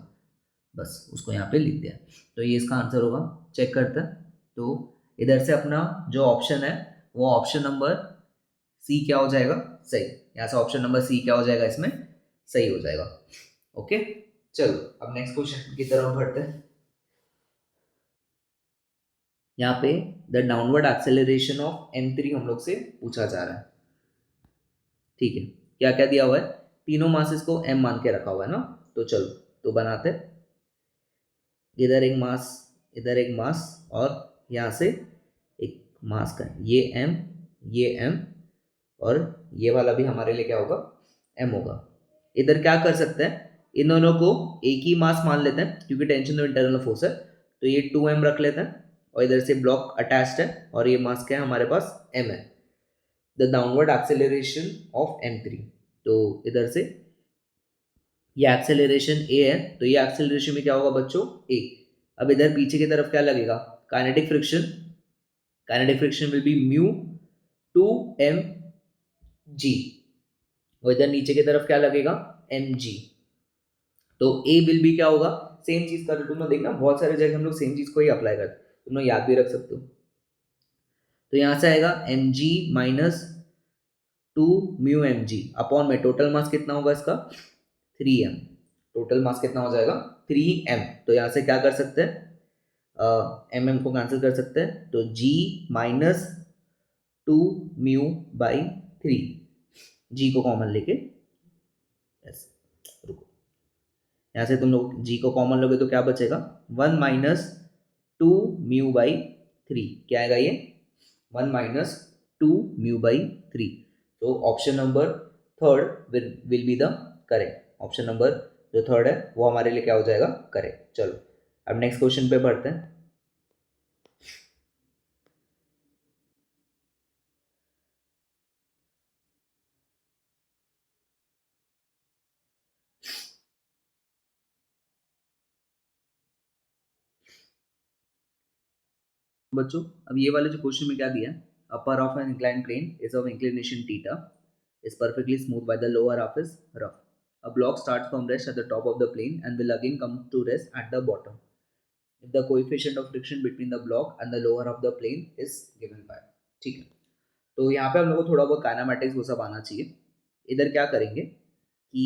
बस उसको यहाँ पे लिख दिया। तो ये इसका आंसर होगा, चेक करते हैं। तो इधर से अपना जो ऑप्शन है वो ऑप्शन नंबर सी क्या हो जाएगा, सही। यहाँ से ऑप्शन नंबर सी क्या हो जाएगा, इसमें सही हो जाएगा। ओके, चलो अब नेक्स्ट क्वेश्चन की तरफ बढ़ते हैं। यहाँ पे the downward acceleration of m3 हम लोग से पूछा जा रहा है, ठीक है। क्या क्या दिया हुआ है, तीनों मासेस को m मान के रखा हुआ है ना, तो चलो तो बनाते, इधर एक मास, इधर एक मास, और यहाँ से एक मास का ये m, और ये वाला भी हमारे लिए क्या होगा, m होगा। इधर क्या कर सकते हैं, इन दोनों को एक ही मास मान लेते हैं क्योंकि टेंशन तो इंटरनल फोर्स है, तो ये 2m रख लेते हैं, और इधर से ब्लॉक अटैच्ड है और ये मास क्या है हमारे पास, m है। The downward acceleration of m3, तो इधर से ये एक्सेलरेशन a है, तो ये एक्सेलरेशन में क्या होगा बच्चों, a। अब इधर पीछे की तरफ क्या लगेगा, kinetic friction, kinetic friction will be mu 2mg, और इधर नीचे की तरफ क्या लगेगा, mg। तो ए विल बी क्या होगा, सेम चीज कर, तुम लोग देखना बहुत सारे जगह हम लोग सेम चीज को ही अप्लाई करते, तुम लोग याद भी रख सकते हो। तो यहाँ से आएगा mg minus 2 mu mg upon में टोटल मास कितना होगा इसका 3m। टोटल मास कितना हो जाएगा 3m। तो यहाँ से क्या कर सकते हैं, एम एम को कैंसिल कर सकते हैं, तो g minus 2 mu by 3, g को कॉमन लेके, यस रुको, यहाँ से तुम लोग g को कॉमन लोगे तो क्या बचेगा 1 माइनस 2 म्यू बाई 3, क्या आएगा ये 1 माइनस 2 म्यू बाई 3। तो option number third will be the correct, option number जो थर्ड है वो हमारे लिए क्या हो जाएगा करेक्ट। चलो अब नेक्स्ट क्वेश्चन पे बढ़ते हैं। बच्चों अब ये वाले जो क्वेश्चन में क्या दिया है, upper of an incline plane is of inclination theta is perfectly smooth by the lower half is rough. A block starts from rest at the top of the plane and will again come to rest at the bottom if the coefficient of friction between the block and the lower of the plane is given by। ठीक है, तो यहाँ पे हम लोग को थोड़ा बहुत काइनेमैटिक्स वो सब आना चाहिए। इधर क्या करेंगे कि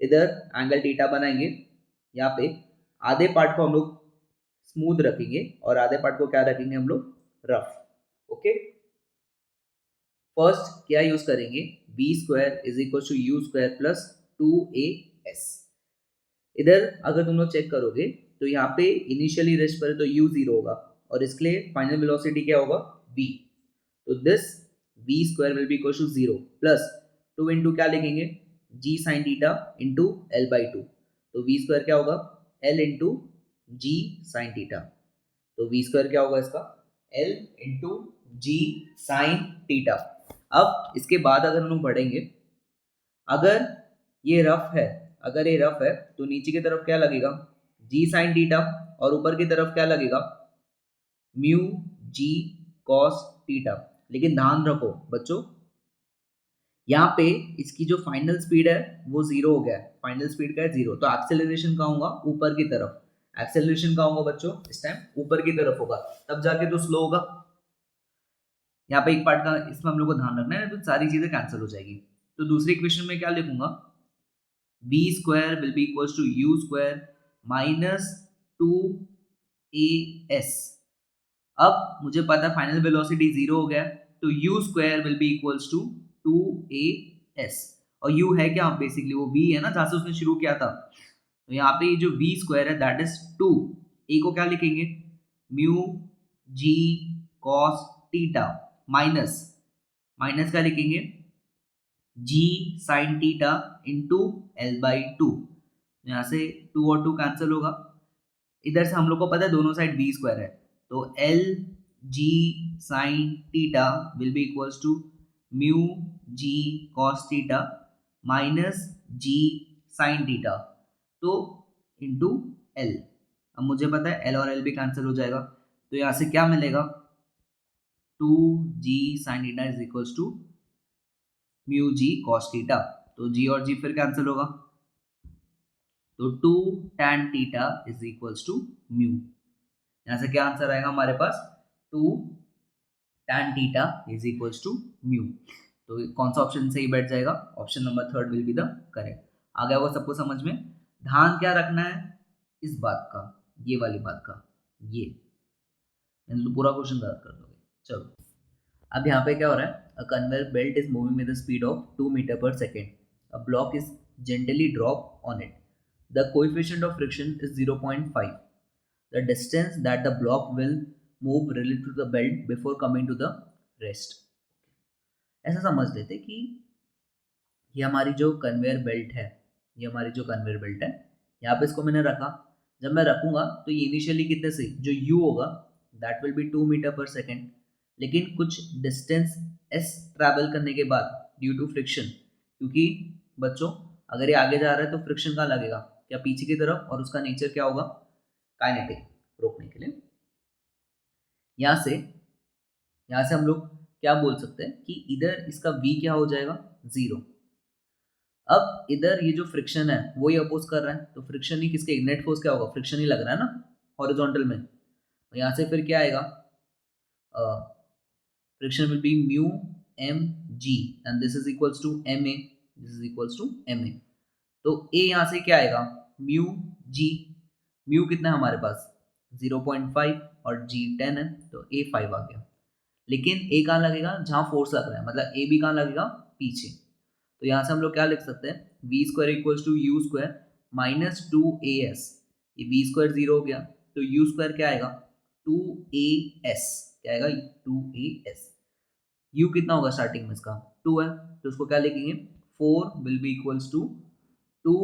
इधर एंगल थीटा बनाएंगे, यहाँ पे आधे पार्ट को हम लोग स्मूथ रखेंगे और आधे पार्ट को क्या रखेंगे हम लोग रफ। ओके, फर्स्ट क्या यूज करेंगे, v square is equal to u square plus 2as। इधर अगर तुम लोग चेक करोगे तो यहाँ पे इनिशियली रेस्ट पर तो u जीरो होगा और इसके लिए फाइनल वेलोसिटी क्या होगा v। तो this v square will be equal to zero plus 2 into क्या लिखेंगे g sine theta into L by two. तो v स्क्वायर क्या होगा l into g sine theta. तो v स्क्वायर क्या होगा इसका l into g sine theta. अब इसके बाद अगर हम लोग बढ़ेंगे, अगर ये रफ है, अगर ये रफ है तो नीचे की तरफ क्या लगेगा जी साइन थीटा और ऊपर की तरफ क्या लगेगा म्यू जी कॉस थीटा। लेकिन ध्यान रखो बच्चों, यहाँ पे इसकी जो फाइनल स्पीड है वो जीरो हो गया है, फाइनल स्पीड का है जीरो, तो एक्सेलरेशन का होगा ऊपर की तरफ। एक्सेलरेशन का होगा बच्चों इस टाइम ऊपर की तरफ होगा, तब जाके तो स्लो होगा। यहाँ पे एक पार्ट का इसमें हम लोग को ध्यान रखना है, तो सारी चीजें कैंसिल हो जाएगी। तो दूसरे इक्वेशन में क्या लिखूंगा, v square will be equal to u square minus 2as। अब मुझे पता है फाइनल वेलोसिटी जीरो हो गया, तो u square will be equals to 2as। और u है क्या बेसिकली वो v है ना जहां से उसने शुरू किया था। तो यहाँ पे जो v स्क्वायर है दैट इज 2, a को क्या लिखेंगे म्यू जी कॉस थीटा माइनस माइनस क्या लिखेंगे G sine theta into L by two. यहाँ से 2 और 2 कैंसिल होगा, इधर से हम लोग को पता है दोनों साइड v स्क्वायर है, तो l g sine theta will be equals to mu ji cos theta minus g sine theta तो इंटू एल। अब मुझे पता है एल और एल भी कैंसिल हो जाएगा, तो यहाँ से क्या मिलेगा 2g sine theta is equals to mu ji cos theta. तो g और g फिर कैंसिल होगा, तो 2 tan theta is equals to mu. यहाँ से क्या आंसर आएगा हमारे पास 2 tan theta is equals to mu. तो कौन सा ऑप्शन सही बैठ जाएगा, option number third will be the correct. आ गया वो सबको समझ में। ध्यान क्या रखना है इस बात का, ये वाली बात का, ये नहीं तो पूरा क्वेश्चन गलत कर दोगे। चलो अब यहाँ पे क्या हो रहा है, a conveyor belt is moving with the speed of 2 metre per second, a block is gently drop on it, the coefficient of friction is 0.5, the distance that the block will move relative to the belt before coming to the rest। ऐसा समझ लेते कि ये हमारी जो conveyor belt है, ये हमारी जो कन्वेयर बेल्ट है, यहाँ पे इसको मैंने रखा, जब मैं रखूंगा तो ये इनिशियली कितने से जो u होगा that will be 2 metre per second, लेकिन कुछ डिस्टेंस s ट्रैवल करने के बाद ड्यू टू फ्रिक्शन, क्योंकि बच्चों अगर ये आगे जा रहा है तो फ्रिक्शन कहाँ लगेगा, क्या पीछे की तरफ, और उसका नेचर क्या होगा काइनेटिक, रोकने के लिए। यहाँ से हम लोग क्या बोल सकते हैं कि इधर इसका v क्या हो जाएगा 0। अब इधर ये जो फ्रिक्शन है वो ही अपोज कर रहा है, तो फ्रिक्शन ही किसके, नेट फोर्स क्या होगा, फ्रिक्शन ही लग रहा है ना हॉरिजॉन्टल में। तो यहाँ से फिर क्या आएगा, friction will be mu M g and this is equals to M a, this is equals to M A. तो ए यहाँ से क्या आएगा, म्यू जी, म्यू कितना है हमारे पास 0.5 और जी 10 है, तो ए 5 आ गया। लेकिन ए कहाँ लगेगा, जहाँ फोर्स लग रहा है, मतलब ए भी कहाँ लगेगा, पीछे। तो यहाँ से हम लोग क्या लिख सकते हैं, v square equals to u square minus 2as, ये वी स्क्वायर 0 हो गया, तो यू स्क्वायर क्या आएगा 2as, क्या आएगा 2as। यू कितना होगा स्टार्टिंग में इसका 2 है, तो उसको क्या लिखेंगे 4 will be equals to 2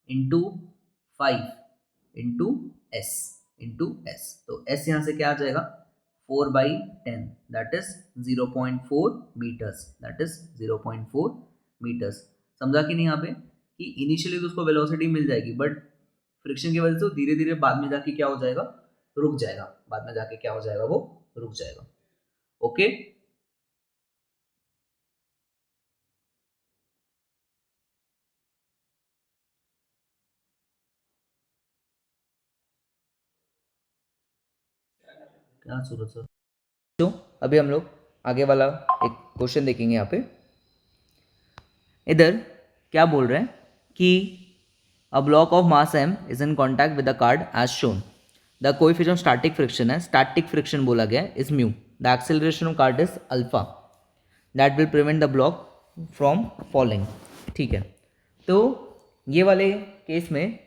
into 5 into s into s. तो एस यहाँ से क्या आ जाएगा 4/10 that is 0.4 metres, that is 0.4 metres. समझा कि नहीं यहाँ पे, कि इनिशियली तो उसको वेलोसिटी मिल जाएगी, बट फ्रिक्शन की वजह से धीरे धीरे बाद में जाके क्या हो जाएगा, रुक जाएगा, बाद में जाके क्या हो जाएगा, वो रुक जाएगा। ओके क्या सूरज सर। तो अभी हम लोग आगे वाला एक क्वेश्चन देखेंगे। यहाँ पे इधर क्या बोल रहे हैं कि a block of mass m is in contact with the card as shown, the coefficient of static friction है, स्टैटिक फ्रिक्शन बोला गया है, is mu, the acceleration of card is alpha, that will prevent the block from falling. ठीक है, तो ये वाले case में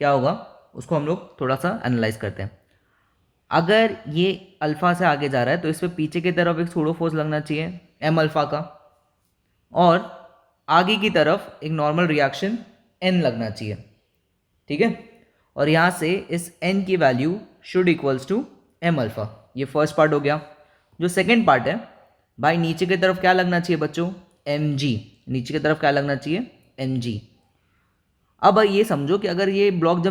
क्या होगा उसको हम लोग थोड़ा सा एनालाइज करते हैं। अगर ये अल्फा से आगे जा रहा है तो इस पर पीछे की तरफ एक सूडो फोर्स लगना चाहिए एम अल्फा का, और आगे की तरफ एक नॉर्मल रिएक्शन एन लगना चाहिए। ठीक है, और यहाँ से इस एन की value should equals to m alpha. ये फर्स्ट पार्ट हो गया। जो सेकेंड पार्ट है भाई, नीचे की तरफ क्या लगना चाहिए बच्चों, एम जी, नीचे की तरफ क्या लगना चाहिए एम जी। अब ये समझो कि अगर ये ब्लॉक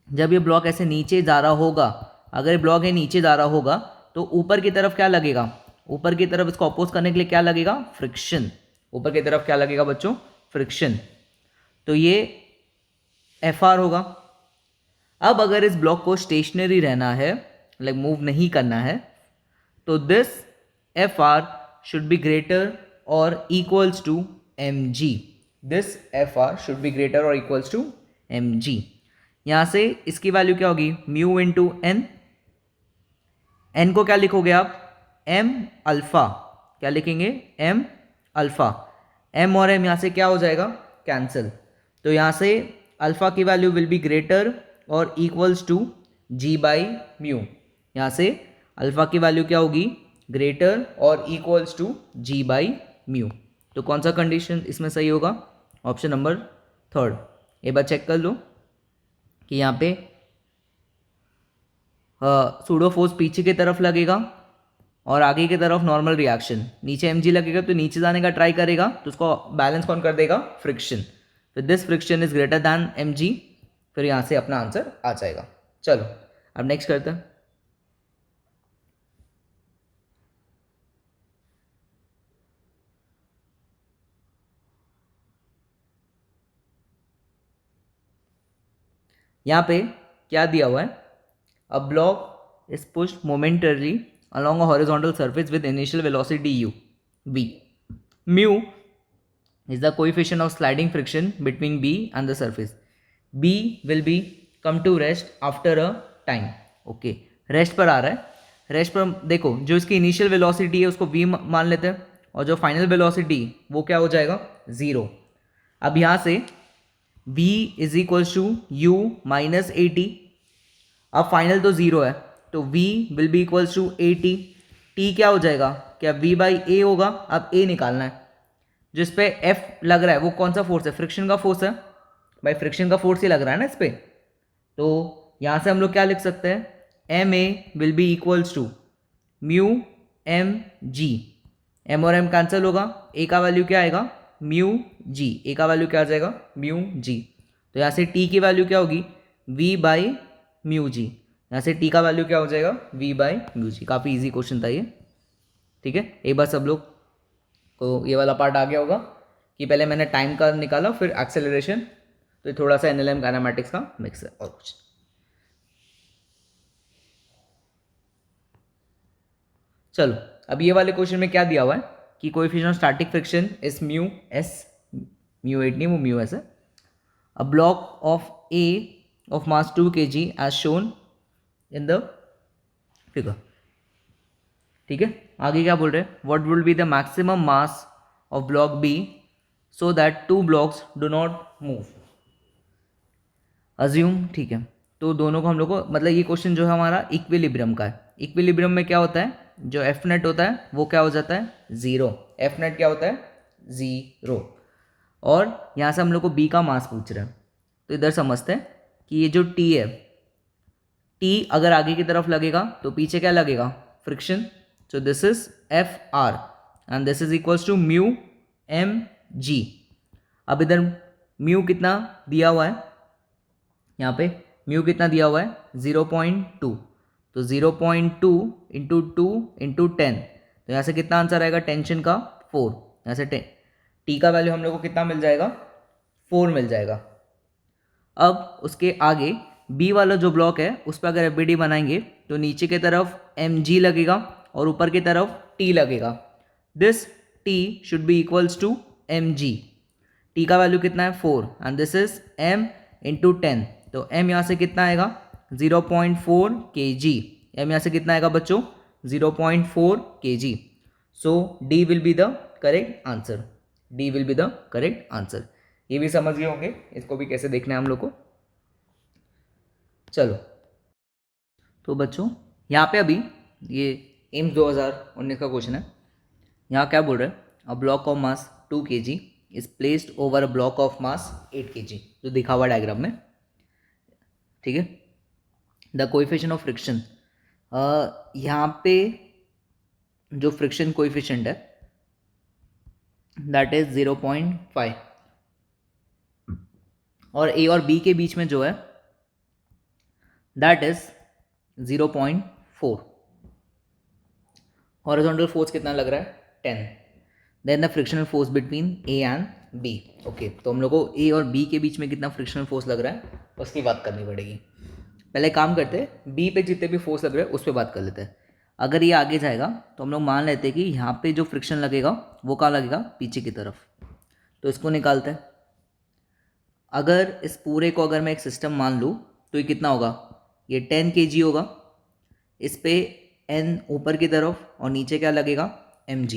जब ये ब्लॉक ऐसे नीचे जा रहा होगा, अगर ये ब्लॉक है नीचे जा रहा होगा, तो ऊपर की तरफ क्या लगेगा, ऊपर की तरफ इसको अपोज करने के लिए क्या लगेगा, फ्रिक्शन। ऊपर की तरफ क्या लगेगा बच्चों, फ्रिक्शन। तो ये एफ आर होगा। अब अगर इस ब्लॉक को स्टेशनरी रहना है, लाइक मूव नहीं करना है, तो this F R should be greater और equals to M G, this F R should be greater और इक्वल्स टू एम जी। यहाँ से इसकी वैल्यू क्या होगी, म्यू इंटू एन, एन को क्या लिखोगे आप, एम अल्फा, क्या लिखेंगे एम अल्फा, एम और एम यहाँ से क्या हो जाएगा, कैंसिल। तो यहाँ से अल्फा की वैल्यू विल बी ग्रेटर और equals to g by mu. यहाँ से अल्फा की वैल्यू क्या होगी, ग्रेटर और equals to g by mu. तो कौन सा कंडीशन इसमें सही होगा, ऑप्शन नंबर 3। एक बार चेक कर लो कि यहाँ पे सूडो फोर्स पीछे की तरफ लगेगा और आगे की तरफ नॉर्मल रिएक्शन, नीचे एम जी लगेगा तो नीचे जाने का ट्राई करेगा, तो उसको बैलेंस कौन कर देगा, फ्रिक्शन। फिर this friction is greater than m जी, फिर यहाँ से अपना आंसर आ जाएगा। चलो अब नेक्स्ट करते हैं। यहाँ पे क्या दिया हुआ है, a block is pushed momentarily along a horizontal surface with initial velocity u v, mu is the coefficient of sliding friction between b and the surface, b will be come to rest after a time। Okay, rest पर आ रहा है, rest पर देखो जो इसकी initial velocity है उसको v मान लेते हैं, और जो फाइनल वेलोसिटी वो क्या हो जाएगा 0। अब यहाँ से v is equals to u minus a t, अब फाइनल तो 0 है, तो v will be equals to a t, t क्या हो जाएगा, क्या v बाई ए होगा। अब a निकालना है, जिस पे f लग रहा है वो कौन सा फोर्स है, फ्रिक्शन का फोर्स है भाई, फ्रिक्शन का फोर्स ही लग रहा है ना इस पे। तो यहाँ से हम लोग क्या लिख सकते हैं, m A will be equals to mu M g, m और एम कैंसिल होगा, ए का वैल्यू क्या आएगा म्यू जी, ए का वैल्यू क्या आ जाएगा म्यू जी। तो यहाँ से टी की वैल्यू क्या होगी v बाई म्यू जी, यहाँ से टी का वैल्यू क्या हो जाएगा v बाई म्यू जी। काफ़ी इजी क्वेश्चन था ये। ठीक है, एक बार सब लोग तो ये वाला पार्ट आ गया होगा कि पहले मैंने टाइम का निकाला फिर एक्सेलरेशन, तो ये थोड़ा सा एनएलएम काइनेमैटिक्स का मिक्स है और कुछ। चलो अब ये वाले क्वेश्चन में क्या दिया हुआ है कि coefficient of static friction is mu s, mu 8 नहीं वो म्यू एस है। A block of a of mass 2 kg as shown in the figure. ठीक है, आगे क्या बोल रहे हैं, what will be the maximum mass of block b so that two blocks do not move. Assume, ठीक है, तो दोनों को हम लोग को मतलब ये क्वेश्चन जो है हमारा इक्विलिब्रियम का है। इक्विलिब्रियम में क्या होता है, जो एफ नेट होता है वो क्या हो जाता है, ज़ीरो। एफ नेट क्या होता है, ज़ीरो। और यहाँ से हम लोग को बी का मास पूछ रहे हैं, तो इधर समझते हैं कि ये जो टी है, टी अगर आगे की तरफ लगेगा तो पीछे क्या लगेगा, friction. So this is F r and this is equals to mu M g. अब इधर म्यू कितना दिया हुआ है, यहाँ पे म्यू कितना दिया हुआ है 0.2, तो 0.2 इंटू 2 इंटू 10, तो यहाँ से कितना आंसर आएगा टेंशन का 4। यहाँ से टी का वैल्यू हम लोग को कितना मिल जाएगा, 4 मिल जाएगा। अब उसके आगे बी वाला जो ब्लॉक है उस पर अगर एफ बनाएंगे तो नीचे की तरफ एम जी लगेगा और ऊपर की तरफ टी लगेगा। This t should be equals to M g. T का वैल्यू कितना है 4 and this is m into 10, तो m यहाँ से कितना आएगा 0.4 kg। m यहाँ से कितना आएगा बच्चों 0.4 kg। So d will be the correct answer, d will be the correct answer. ये भी समझ गए होंगे, इसको भी कैसे देखना है हम लोग को। चलो तो बच्चों यहाँ पे अभी ये एम्स 2019 का क्वेश्चन है। यहाँ क्या बोल रहे हैं, अ block of mass 2 kg is placed over a block of mass 8 kg, जो दिखा हुआ डायग्राम में। ठीक है, द कोएफिशिएंट ऑफ फ्रिक्शन, यहाँ पे जो फ्रिक्शन कोएफिशिएंट है दैट इज 0.5 और ए और बी के बीच में जो है दैट इज 0.4। हॉरिजॉन्टल फोर्स कितना लग रहा है 10। Then the frictional force between a and b. Okay, तो हम लोग को ए और बी के बीच में कितना फ्रिक्शनल फोर्स लग रहा है उसकी बात करनी पड़ेगी। पहले काम करते हैं, बी पे जितने भी फोर्स लग रहे हैं उस पर बात कर लेते हैं। अगर ये आगे जाएगा तो हम लोग मान लेते हैं कि यहाँ पे जो फ्रिक्शन लगेगा वो कहाँ लगेगा, पीछे की तरफ, तो इसको निकालते हैं। अगर इस पूरे को अगर मैं एक सिस्टम मान लूँ तो ये कितना होगा, ये 10 kg होगा, इस पे n ऊपर की तरफ और नीचे क्या लगेगा mg,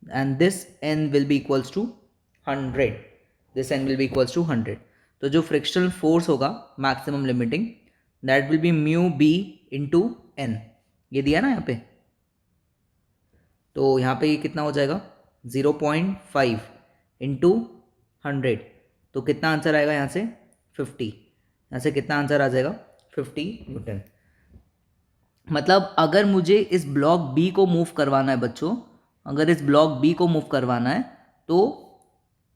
and this n will be equals to 100, this n will be equals to 100। तो जो फ्रिक्शनल फोर्स होगा maximum limiting that will be mu b into n, ये दिया ना यहाँ पे, तो यहाँ पे ये कितना हो जाएगा 0.5 इंटू 100, तो कितना आंसर आएगा यहाँ से 50। यहाँ से कितना आंसर आ जाएगा 50 न्यूटन। मतलब अगर मुझे इस ब्लॉक बी को मूव करवाना है बच्चों, अगर इस ब्लॉक बी को मूव करवाना है तो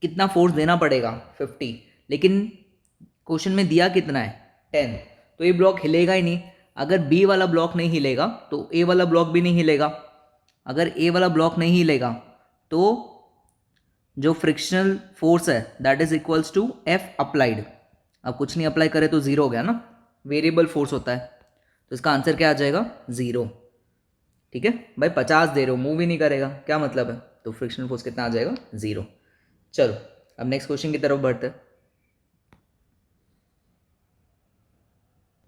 कितना फोर्स देना पड़ेगा 50, लेकिन क्वेश्चन में दिया कितना है 10, तो ये ब्लॉक हिलेगा ही नहीं। अगर बी वाला ब्लॉक नहीं हिलेगा तो ए वाला ब्लॉक भी नहीं हिलेगा। अगर ए वाला ब्लॉक नहीं हिलेगा तो जो फ्रिक्शनल फोर्स है that is equals to f applied. अब कुछ नहीं अप्लाई करे तो जीरो हो गया ना, वेरिएबल फोर्स होता है, तो इसका आंसर क्या आ जाएगा 0। ठीक है भाई, 50 दे रहे हो मूव ही नहीं करेगा, क्या मतलब है, तो फ्रिक्शनल फोर्स कितना आ जाएगा 0। चलो अब नेक्स्ट क्वेश्चन की तरफ बढ़ते हैं।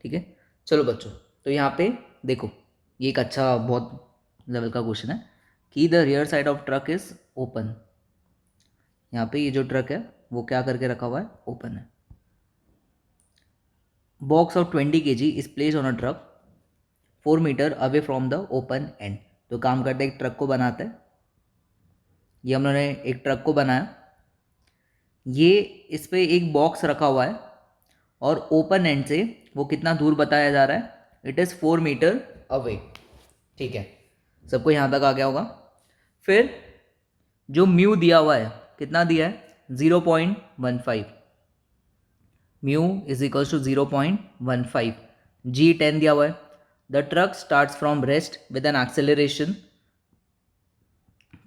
ठीक है, चलो बच्चों, तो यहाँ पे देखो ये एक अच्छा बहुत लेवल का क्वेश्चन है कि the rear side of truck is open. यहाँ पे ये जो ट्रक है वो क्या करके रखा हुआ है, ओपन है। Box of 20 kg is placed on a truck 4 metre away from the open end. तो काम करते एक ट्रक को बनाते हैं, ये हम लोगों ने एक ट्रक को बनाया, ये इस पर एक बॉक्स रखा हुआ है और ओपन एंड से वो कितना दूर बताया जा रहा है, इट इज़ 4 मीटर अवे। ठीक है, सबको यहाँ तक आ गया होगा। फिर जो म्यू दिया हुआ है कितना दिया है 0.15, म्यू इज इक्वल्स टू 0.15, जी 10 दिया हुआ है। The truck starts from rest with an acceleration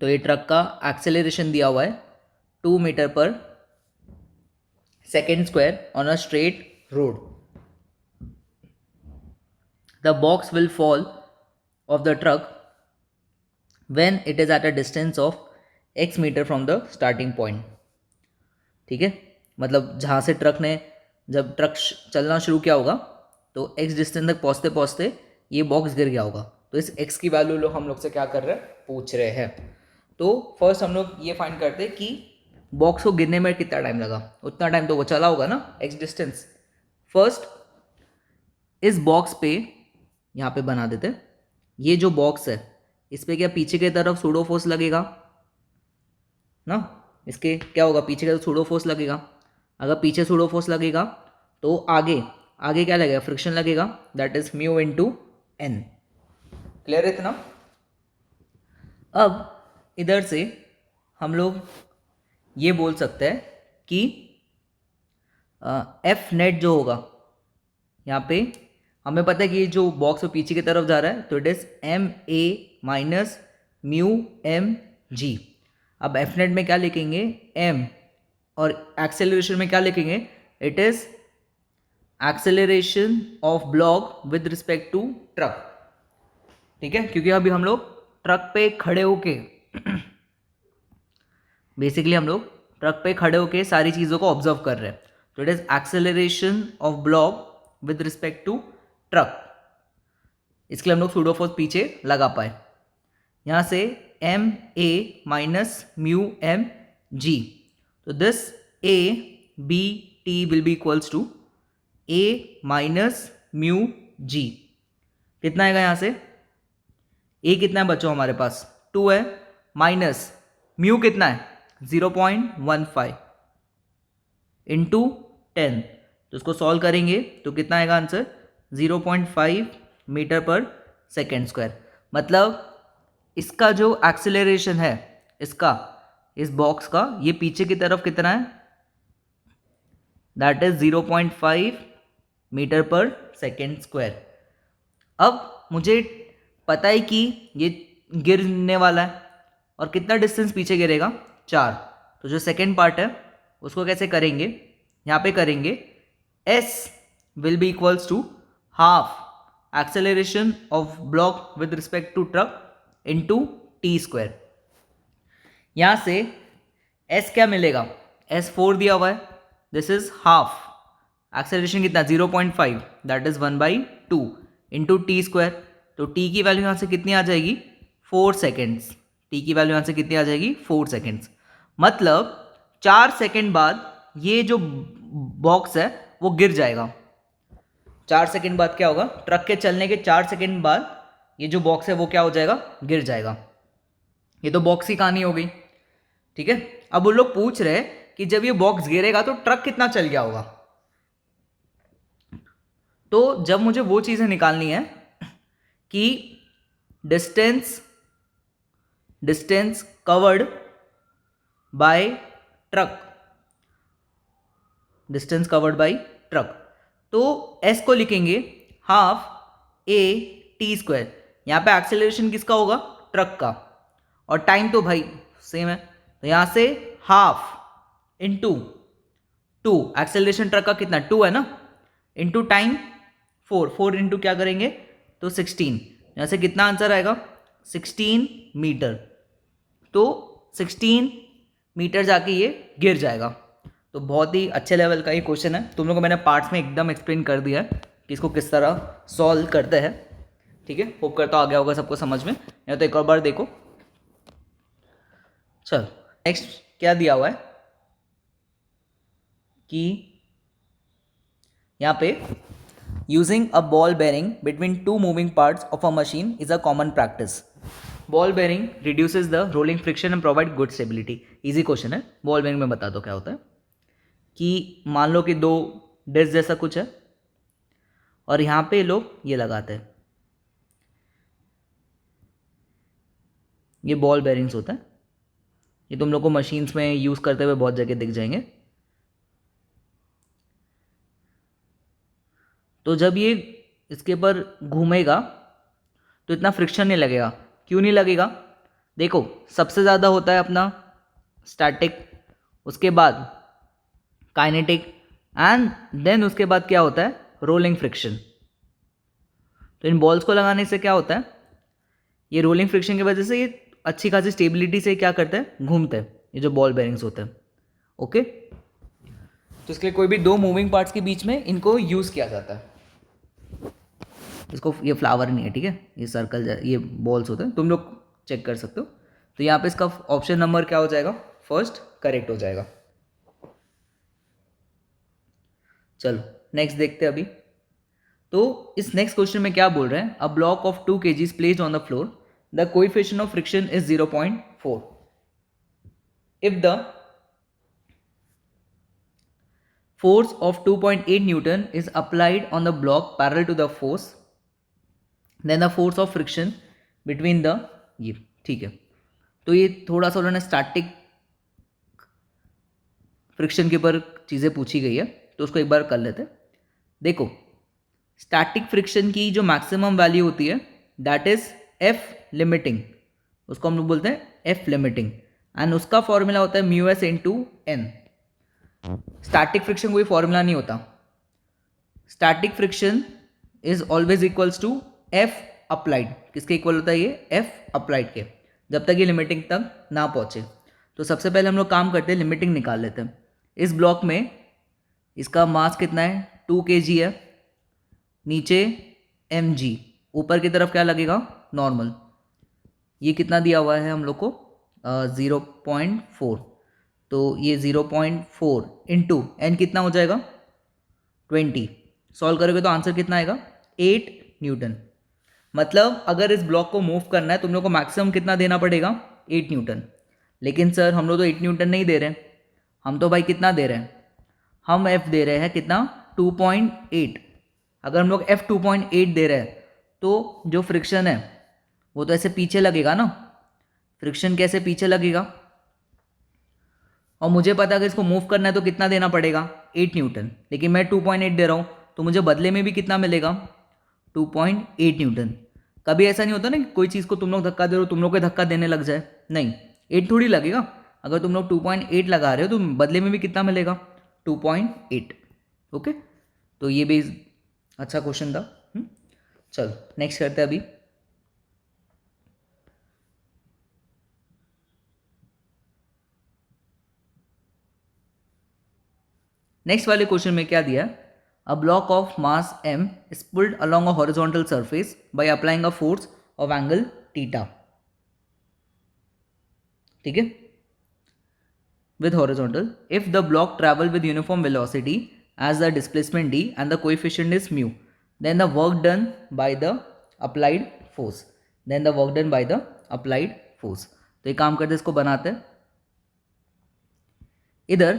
तो ये ट्रक का एक्सेलरेशन दिया हुआ है 2 metre per second square on a straight road. The box will fall of the truck when it is at a distance of x metre from the starting point. ठीक है, मतलब जहाँ से ट्रक ने जब ट्रक चलना शुरू किया होगा तो x डिस्टेंस तक पहुँचते पहुँचते ये बॉक्स गिर गया होगा. तो इस x की वैल्यू लोग हम लोग से क्या कर रहे हैं, पूछ रहे हैं. तो फर्स्ट हम लोग ये फाइंड करते हैं कि बॉक्स को गिरने में कितना टाइम लगा. उतना टाइम तो वो चला होगा ना, x डिस्टेंस. फर्स्ट इस बॉक्स पे यहाँ पे बना देते हैं. ये जो बॉक्स है इस पे क्या पीछे की तरफ सूडो फोर्स लगेगा ना. इसके क्या होगा, पीछे की तरफ सूडो फोर्स लगेगा. अगर पीछे सूडो फोर्स लगेगा तो आगे आगे क्या लगेगा, फ्रिक्शन लगेगा. That is mu into n. Clear है इतना. अब इधर से हम लोग ये बोल सकते हैं कि एफ नेट जो होगा, यहाँ पे हमें पता है कि जो बॉक्स पीछे की तरफ जा रहा है तो it is m A minus mu M g. अब एफ नेट में क्या लिखेंगे, एम, और एक्सेलरेशन में क्या लिखेंगे, it is acceleration of block with respect to truck. ठीक है, क्योंकि अभी हम लोग ट्रक पे खड़े होके बेसिकली हम लोग ट्रक पे खड़े होके सारी चीज़ों को ऑब्जर्व कर रहे हैं. तो it is acceleration of block with respect to truck. इसके लिए हम लोग सूडो फोर्स पीछे लगा पाए. यहाँ से एम ए माइनस म्यू एम जी. तो this A B T will be equals to A minus mu G. कितना आएगा यहाँ से, ए कितना है बच्चों हमारे पास, 2 है, माइनस म्यू कितना है 0.15 इंटू 10. तो इसको सॉल्व करेंगे तो कितना आएगा answer, 0.5 metre per second square. मतलब इसका जो एक्सेलरेशन है इसका, इस बॉक्स का, ये पीछे की तरफ कितना है, that is 0.5 metre per second square. अब मुझे पता है कि ये गिरने वाला है और कितना डिस्टेंस पीछे गिरेगा, 4. तो जो सेकेंड पार्ट है उसको कैसे करेंगे, यहाँ पे करेंगे S will be equals to half acceleration of block with respect to truck into t square. यहाँ से S क्या मिलेगा, S4 दिया हुआ है, दिस इज हाफ. एक्सेलरेशन कितना 0.5, that is 1/2 into T square. तो t की वैल्यू यहाँ से कितनी आ जाएगी, 4 सेकेंड्स. t की वैल्यू यहाँ से कितनी आ जाएगी, 4 सेकेंड्स. मतलब 4 सेकेंड बाद ये जो बॉक्स है वो गिर जाएगा. 4 सेकेंड बाद क्या होगा, ट्रक के चलने के 4 सेकेंड बाद ये जो बॉक्स है वो क्या हो जाएगा, गिर जाएगा. ये तो बॉक्स की कहानी हो गई. ठीक है, अब वो लोग पूछ रहे हैं कि जब ये बॉक्स गिरेगा तो ट्रक कितना चल गया होगा. तो जब मुझे वो चीजें निकालनी है कि distance covered by truck, distance covered by truck, तो S को लिखेंगे हाफ ए टी स्क्वायर. यहाँ पे एक्सेलरेशन किसका होगा, ट्रक का, और टाइम तो भाई सेम है. तो यहाँ से हाफ इंटू 2, एक्सेलरेशन ट्रक का कितना 2 है ना, इंटू टाइम 4 इंटू क्या करेंगे तो 16. यहाँ से कितना आंसर आएगा, 16 मीटर. तो 16 मीटर जाके ये गिर जाएगा. तो बहुत ही अच्छे लेवल का ये क्वेश्चन है. तुम लोगों को मैंने पार्ट्स में एकदम एक्सप्लेन कर दिया है कि इसको किस तरह सॉल्व करते हैं. ठीक है, होप करता आ गया होगा सबको समझ में. या तो एक और बार देखो. चलो नेक्स्ट क्या दिया हुआ है कि यहाँ पे using a ball bearing between 2 moving parts of a machine is a common practice. Ball bearing reduces the rolling friction and provide good stability. Easy question है. बॉल बेरिंग में बता दो क्या होता है कि मान लो कि 2 डिस्क जैसा कुछ है और यहाँ पे लोग ये लगाते हैं, ये बॉल बेरिंग्स होता है. ये तुम लोग को मशीन्स में यूज़ करते हुए बहुत जगह दिख जाएंगे. तो जब ये इसके ऊपर घूमेगा तो इतना फ्रिक्शन नहीं लगेगा. क्यों नहीं लगेगा, देखो सबसे ज़्यादा होता है अपना स्टैटिक, उसके बाद काइनेटिक, एंड देन उसके बाद क्या होता है, रोलिंग फ्रिक्शन। तो इन बॉल्स को लगाने से क्या होता है, ये रोलिंग फ्रिक्शन की वजह से ये अच्छी खासी स्टेबिलिटी से क्या करते हैं, घूमते हैं, ये जो बॉल बेरिंग्स होते हैं। ओके, तो इसके लिए कोई भी दो मूविंग पार्ट्स के बीच में इनको यूज़ किया जाता है। इसको, ये फ्लावर नहीं है, ठीक है, ये सर्कल, ये बॉल्स होते हैं, तुम लोग चेक कर सकते हो। तो यहाँ पे इसका ऑप्शन नंबर क्या हो जाएगा, फर्स्ट करेक्ट हो जाएगा। चलो नेक्स्ट देखते हैं अभी। तो इस नेक्स्ट क्वेश्चन में क्या बोल रहे हैं, अ block of 2 kg placed on the floor, the coefficient of friction is 0.4 if the force of 2.8 Newton is applied on the block parallel to the force, then the force of friction between the, ये ठीक है। तो ये थोड़ा सा उन्होंने static friction के ऊपर चीज़ें पूछी गई है, तो उसको एक बार कर लेते हैं। देखो स्टैटिक फ्रिक्शन की जो मैक्सिमम वैल्यू होती है दैट इज एफ लिमिटिंग, उसको हम लोग बोलते हैं एफ लिमिटिंग, एंड उसका फॉर्मूला होता है mu S into n. Static friction कोई फॉर्मूला नहीं होता, static friction is always equals to f applied. किसके इक्वल होता है ये, एफ अप्लाइड के, जब तक ये लिमिटिंग तक ना पहुंचे। तो सबसे पहले हम लोग काम करते हैं, लिमिटिंग निकाल लेते हैं। इस ब्लॉक में इसका मास कितना है, 2 kg है, नीचे mg, ऊपर की तरफ क्या लगेगा, नॉर्मल। ये कितना दिया हुआ है हम लोग को, 0.4, तो ये 0.4 इंटू एन कितना हो जाएगा, 20। सॉल्व करोगे तो आंसर कितना आएगा, 8 न्यूटन। मतलब अगर इस ब्लॉक को मूव करना है तुम लोग को मैक्सिमम कितना देना पड़ेगा, 8 न्यूटन। लेकिन सर हम लोग तो 8 न्यूटन नहीं दे रहे, हम तो भाई कितना दे रहे हैं, हम एफ दे रहे हैं कितना, 2.8। अगर हम लोग एफ 2.8 दे रहे हैं तो जो फ्रिक्शन है वो तो ऐसे पीछे लगेगा ना, फ्रिक्शन कैसे पीछे लगेगा, और मुझे पता है अगर इसको मूव करना है तो कितना देना पड़ेगा, 8 न्यूटन। लेकिन मैं 2.8 दे रहा हूँ तो मुझे बदले में भी कितना मिलेगा, 2.8 न्यूटन। कभी ऐसा नहीं होता ना कि कोई चीज़ को तुम लोग धक्का दे रहे हो, तुम लोग को धक्का देने लग जाए, नहीं, 8 थोड़ी लगेगा। अगर तुम लोग 2.8 लगा रहे हो तो बदले में भी कितना मिलेगा, 2.8। ओके, तो ये भी अच्छा क्वेश्चन था। चलो नेक्स्ट करते हैं अभी। नेक्स्ट वाले क्वेश्चन में क्या दिया, अ block of mass m is pulled along a horizontal surface by applying a force of angle theta, ठीक है, with horizontal if the block travel with uniform velocity as the displacement d and the coefficient is mu, then the work done by the applied force, then the work done by the applied force। तो ये काम करते इसको बनाते हैं। इधर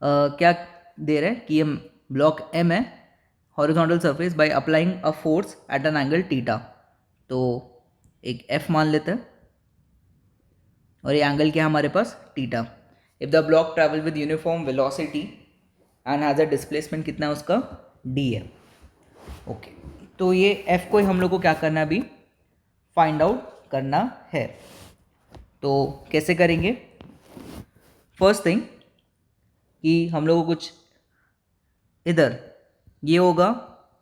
क्या दे रहे हैं कि ये ब्लॉक m है, horizontal surface by applying a force at an angle theta, तो एक f मान लेते हैं और ये एंगल क्या है हमारे पास, theta. If the block travel with uniform velocity and has a displacement कितना है उसका, d है। ओके, तो ये f को हम लोग को क्या करना है अभी, फाइंड आउट करना है। तो कैसे करेंगे, फर्स्ट थिंग कि हम लोग को कुछ इधर ये होगा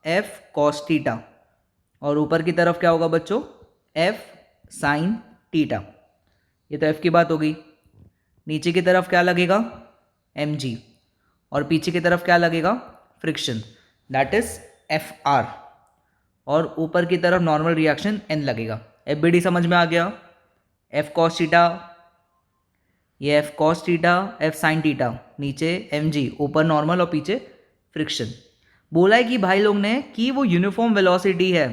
f cos थीटा, और ऊपर की तरफ क्या होगा बच्चों, f sin थीटा। ये तो f की बात हो गई। नीचे की तरफ क्या लगेगा, mg, और पीछे की तरफ क्या लगेगा, फ्रिक्शन, दैट इज Fr, और ऊपर की तरफ नॉर्मल रिएक्शन n लगेगा। FBD समझ में आ गया, f cos थीटा, ये f cos theta, f sin theta, नीचे mg, ऊपर नॉर्मल और पीछे फ्रिक्शन। बोला है कि भाई लोग ने कि वो यूनिफॉर्म वेलोसिटी है।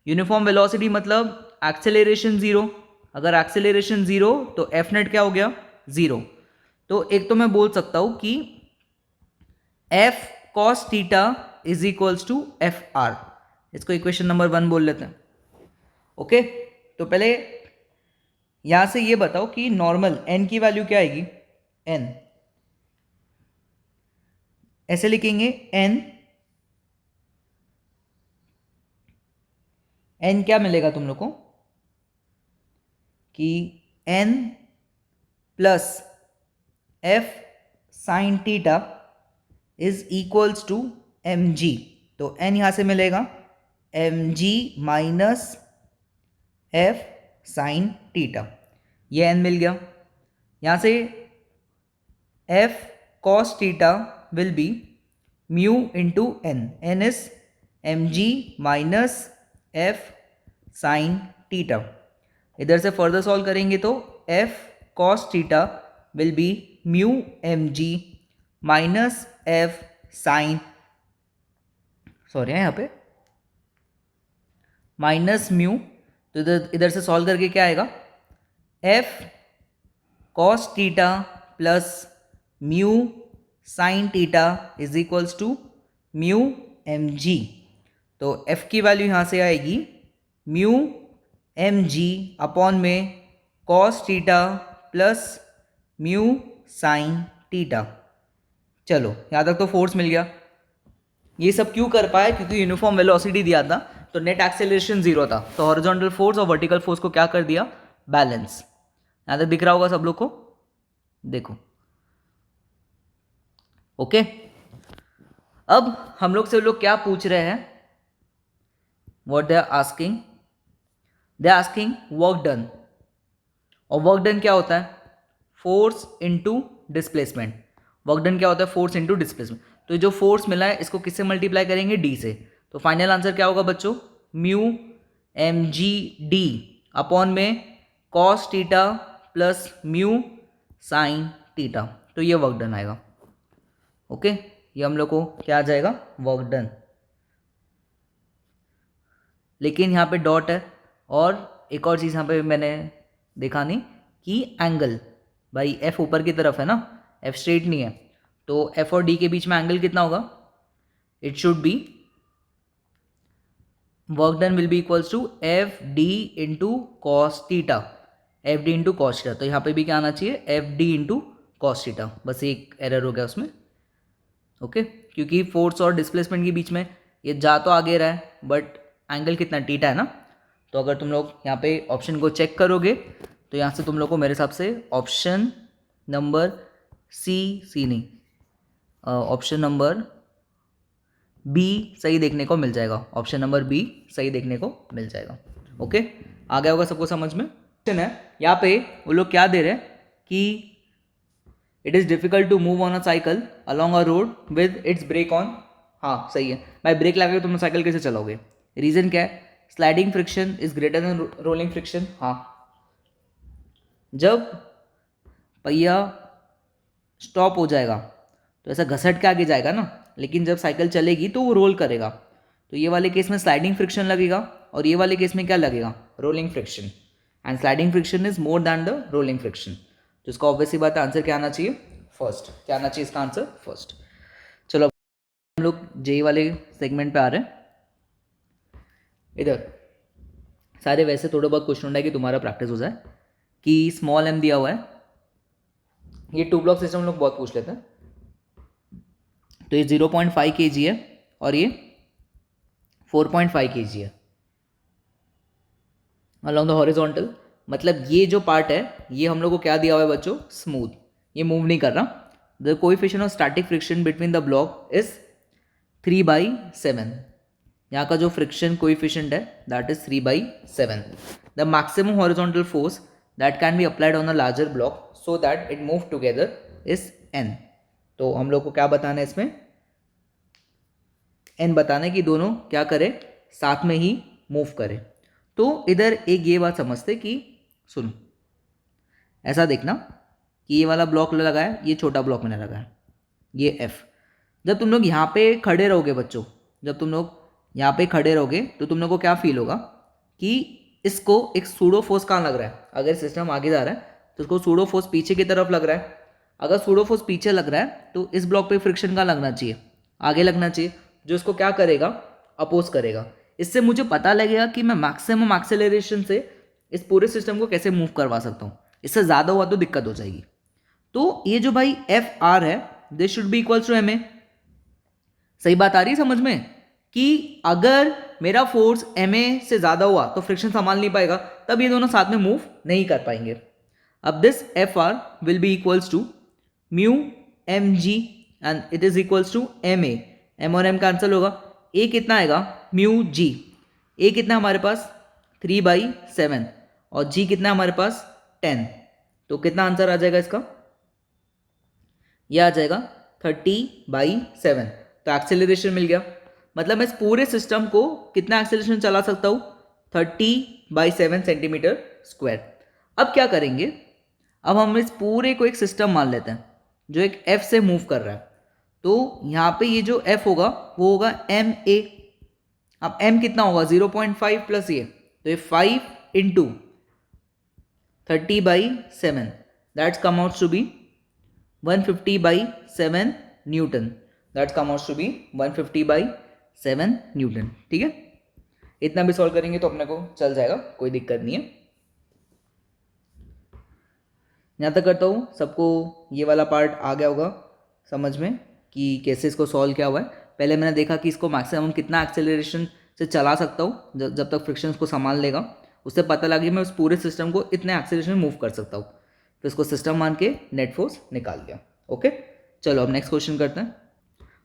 यूनिफॉर्म वेलोसिटी मतलब एक्सेलरेशन जीरो, अगर एक्सेलरेशन जीरो तो एफ नेट क्या हो गया, जीरो। तो एक तो मैं बोल सकता हूं कि f cos theta is equals to f r, इसको इक्वेशन नंबर 1 बोल लेते हैं। ओके, तो पहले यहां से ये बताओ कि नॉर्मल एन की वैल्यू क्या आएगी, एन ऐसे लिखेंगे, एन क्या मिलेगा तुम लोग को, कि n plus f sine theta is equals to M G. तो n यहाँ से मिलेगा m g minus f sine theta, ये n मिल गया। यहाँ से f cos theta will be mu into n, n is m g minus f sine theta. इधर से फर्दर सॉल्व करेंगे तो f cos theta will be mu M g minus f sine, sorry यहाँ पे माइनस म्यू, तो इधर से solve करके क्या आएगा, f cos theta plus mu sine theta is equals to mu M G. तो एफ की वैल्यू यहाँ से आएगी म्यू एम जी अपॉन में cos theta plus mu sine theta. चलो यहाँ तक तो फोर्स मिल गया। ये सब क्यों कर पाया, क्योंकि यूनिफॉर्म वेलोसिटी दिया था तो नेट एक्सेलरेशन जीरो था, तो हॉरिजॉन्टल फोर्स और वर्टिकल फोर्स को क्या कर दिया, बैलेंस। यहाँ तक दिख रहा होगा सब लोग को, देखो ओके। अब हम लोग से लोग क्या पूछ रहे हैं, what they are asking, they are asking work done. और वर्क डन क्या होता है, force into displacement. Work done क्या होता है, फोर्स इनटू डिस्प्लेसमेंट। तो जो फोर्स मिला है इसको किससे मल्टीप्लाई करेंगे, डी से। तो फाइनल आंसर क्या होगा बच्चों, mu M G D upon में cos theta plus mu sine theta. तो ये वर्क डन आएगा। ओके, ये हम लोग को क्या आ जाएगा, वर्क डन। लेकिन यहाँ पे डॉट है, और एक और चीज़ यहाँ पे मैंने देखा नहीं कि एंगल, भाई एफ ऊपर की तरफ है ना, एफ स्ट्रेट नहीं है, तो एफ और डी के बीच में एंगल कितना होगा, it should be work done will be equals to f d into cos theta, f d into cos theta. तो यहाँ पे भी क्या आना चाहिए, f d into cos theta. बस एक एरर हो गया उसमें, ओके क्योंकि फोर्स और डिस्प्लेसमेंट के बीच में ये जा तो आगे रहा है बट एंगल कितना, थीटा है ना। तो अगर तुम लोग यहाँ पे ऑप्शन को चेक करोगे तो यहाँ से तुम लोग को मेरे हिसाब से ऑप्शन नंबर सी नहीं, ऑप्शन नंबर बी सही देखने को मिल जाएगा। ऑप्शन नंबर बी सही देखने को मिल जाएगा। ओके, आ गया होगा सबको समझ में। क्वेश्चन है यहाँ पे वो लोग क्या दे रहे हैं कि it is difficult to move on a cycle along a road with its brake on. हाँ सही है भाई, ब्रेक लगा के तुम साइकिल कैसे चलाओगे, रीज़न क्या है, sliding friction is greater than rolling friction. हाँ, जब पहिया स्टॉप हो जाएगा तो ऐसा घसट के आगे जाएगा ना, लेकिन जब साइकिल चलेगी तो वो रोल करेगा। तो ये वाले केस में स्लाइडिंग फ्रिक्शन लगेगा और ये वाले केस में क्या लगेगा, rolling friction. And sliding friction is more than the rolling friction. तो इसका ऑब्वियसली बात है आंसर क्या आना चाहिए, फर्स्ट। क्या आना चाहिए इसका आंसर, फर्स्ट। चलो हम लोग जे वाले सेगमेंट पे आ रहे हैं। इधर सारे वैसे थोड़े बहुत क्वेश्चन है कि तुम्हारा प्रैक्टिस हो जाए, कि स्मॉल एम दिया हुआ है, ये टू ब्लॉक सिस्टम लोग बहुत पूछ लेते हैं। तो ये 0.5 kg है और ये 4.5 kg है अलॉन्ग द हॉरिजॉन्टल। मतलब ये जो पार्ट है ये हम लोग को क्या दिया हुआ है बच्चों, स्मूथ, ये मूव नहीं कर रहा। The coefficient of static friction between the block is 3/7। यहाँ का जो फ्रिक्शन कोएफिशिएंट है that is 3/7। The maximum horizontal force that can be applied on a larger block so that it move together is n। तो हम लोग को क्या बताना है इसमें, n बताना है कि दोनों क्या करें, साथ में ही मूव करें। तो इधर एक ये बात समझते कि सुनो, ऐसा देखना कि ये वाला ब्लॉक लगा है, ये छोटा ब्लॉक मैंने लगा है, ये F। जब तुम लोग यहाँ पे खड़े रहोगे बच्चों, जब तुम लोग यहाँ पे खड़े रहोगे तो तुम लोग को क्या फील होगा कि इसको एक सूडो फोर्स कहाँ लग रहा है। अगर सिस्टम आगे जा रहा है तो उसको सूडो फोर्स पीछे की तरफ लग रहा है। अगर सूडो फोर्स पीछे लग रहा है तो इस ब्लॉक पे फ्रिक्शन कहाँ लगना चाहिए, आगे लगना चाहिए, जो इसको क्या करेगा, अपोज करेगा। इससे मुझे पता लगेगा कि मैं मैक्सिमम एक्सेलरेशन से इस पूरे सिस्टम को कैसे मूव करवा सकता हूँ। इससे ज़्यादा हुआ तो दिक्कत हो जाएगी। तो ये जो भाई एफ आर है this should be equals to M a. सही बात आ रही है समझ में, कि अगर मेरा फोर्स एम ए से ज़्यादा हुआ तो फ्रिक्शन संभाल नहीं पाएगा, तब ये दोनों साथ में मूव नहीं कर पाएंगे. अब this F r will be equals to mu M g and it is equals to M a. M और एम कैंसिल होगा. ए कितना आएगा? Mu G. ए कितना हमारे पास? 3/7 और जी कितना हमारे पास? 10. तो कितना आंसर आ जाएगा इसका? यह आ जाएगा 30/7. तो एक्सेलरेशन मिल गया. मतलब मैं इस पूरे सिस्टम को कितना एक्सेलरेशन चला सकता हूँ? 30/7 सेंटीमीटर स्क्वायर. अब क्या करेंगे? अब हम इस पूरे को एक सिस्टम मान लेते हैं जो एक एफ से मूव कर रहा है. तो यहाँ पे ये जो एफ होगा वो होगा एम ए. अब एम कितना होगा? 0.5 प्लस ये, तो ये 5 into 30/7 that's come out to be 150/7 newton. That's come out to be 150/7 newton. ठीक है, इतना भी सॉल्व करेंगे तो अपने को चल जाएगा, कोई दिक्कत नहीं है. यहाँ तक करता हूँ, सबको ये वाला पार्ट आ गया होगा समझ में कि कैसे इसको सॉल्व किया हुआ है. पहले मैंने देखा कि इसको मैक्सिमम कितना एक्सेलरेशन से चला सकता हूँ जब तक फ्रिक्शन को संभाल लेगा. उससे पता लगा मैं उस पूरे सिस्टम को इतने एक्सेलरेशन में मूव कर सकता हूँ. तो इसको सिस्टम मान के नेट फोर्स निकाल दिया. ओके, चलो अब नेक्स्ट क्वेश्चन करते हैं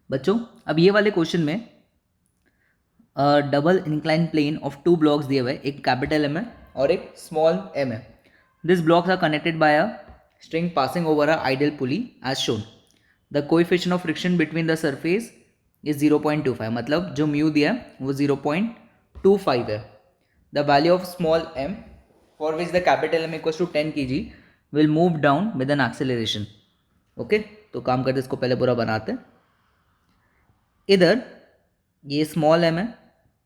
बच्चों. अब ये वाले क्वेश्चन में double incline plane of 2 blocks दिए हुए, एक कैपिटल एम है और एक स्मॉल एम है. These blocks are connected by a string passing over a ideal pulley as shown. The coefficient of friction between the surface is 0.25. मतलब जो mu दिया है वो 0.25 है. The value of small m for which the capital M equals to 10 kg will move down with an acceleration. Okay, तो काम करते इसको पहले पूरा बनाते हैं. इधर ये स्मॉल m है,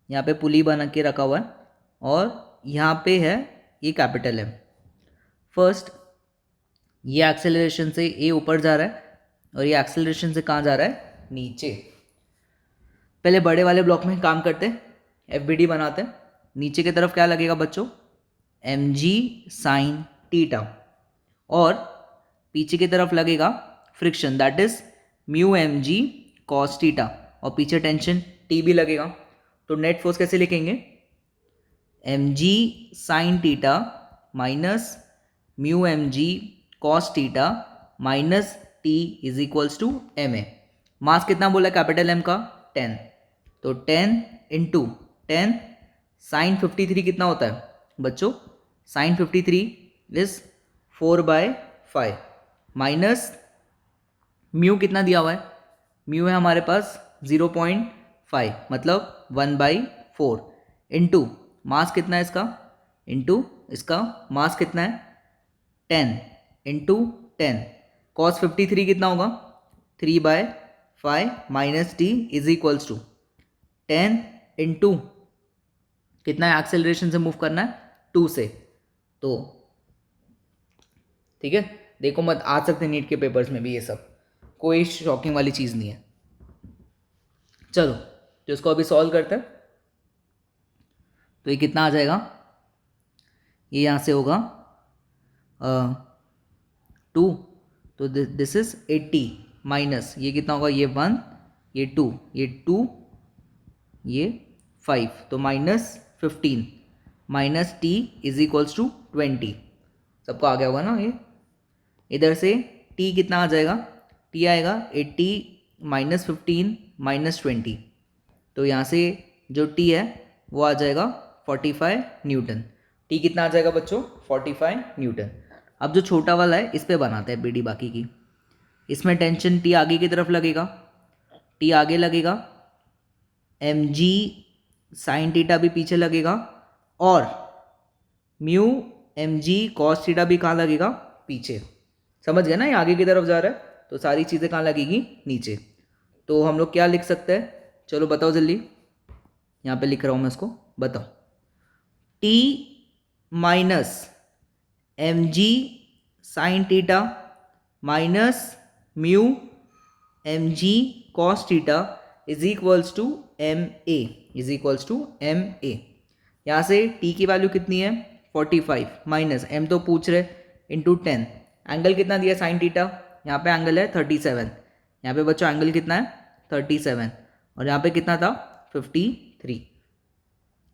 यहाँ पे पुली बना के रखा हुआ है और यहाँ पे है ये कैपिटल M. फर्स्ट ये एक्सेलरेशन से ए ऊपर जा रहा है और ये एक्सेलरेशन से कहाँ जा रहा है? नीचे. पहले बड़े वाले ब्लॉक में काम करते हैं, एफ बनाते हैं. नीचे की तरफ क्या लगेगा बच्चों? एम जी साइन टीटा. और पीछे की तरफ लगेगा friction that is mu M G cos theta. और पीछे टेंशन टी भी लगेगा. तो नेट फोर्स कैसे लिखेंगे? M ji sine theta minus mu M G cos theta minus T is equals to M A. Mass कितना बोला कैपिटल एम का? 10. तो 10 इंटू 10 साइन 53 कितना होता है बच्चों? साइन 53 इज 4/5 माइनस म्यू कितना दिया हुआ है? म्यू है हमारे पास 0.5 मतलब 1/4 इंटू मास कितना है इसका? इंटू इसका मास कितना है? 10 इंटू 10 कॉस 53 कितना होगा? 3/5 minus T is equals to 10 into कितना है? एक्सेलरेशन से मूव करना है 2 से. तो ठीक है, देखो मत आ सकते नीट के पेपर्स में भी ये सब, कोई शॉकिंग वाली चीज़ नहीं है. चलो तो इसको अभी सॉल्व करते हैं. तो ये कितना आ जाएगा? ये यहाँ से होगा 2. तो दिस इज 80 माइनस ये कितना होगा? ये 1, ये 2, ये 2, ये 5. तो -15 minus T is equals to 20. सबको आ गया होगा ना ये? इधर से टी कितना आ जाएगा? टी आएगा 80 माइनस 15 माइनस 20. तो यहाँ से जो टी है वो आ जाएगा 45 न्यूटन. टी कितना आ जाएगा बच्चों? 45 न्यूटन. अब जो छोटा वाला है इस पे बनाते हैं बीडी बाकी की. इसमें टेंशन टी आगे की तरफ लगेगा, टी आगे लगेगा, एम जी साइन टीटा भी पीछे लगेगा और mu M G cos theta भी कहाँ लगेगा? पीछे. समझ गए ना? ये आगे की तरफ जा रहा है तो सारी चीज़ें कहाँ लगेगी? नीचे. तो हम लोग क्या लिख सकते हैं? चलो बताओ जल्दी. यहाँ पे लिख रहा हूँ मैं इसको, बताओ. T minus m ji sine theta minus mu M G cos theta is equals to M a. Is equals to M a. यहाँ से टी की वैल्यू कितनी है? 45 माइनस एम तो पूछ रहे इंटू 10. एंगल कितना दिया साइन टीटा? यहाँ पे एंगल है 37. यहाँ पे बच्चों एंगल कितना है? 37. और यहाँ पे कितना था? 53.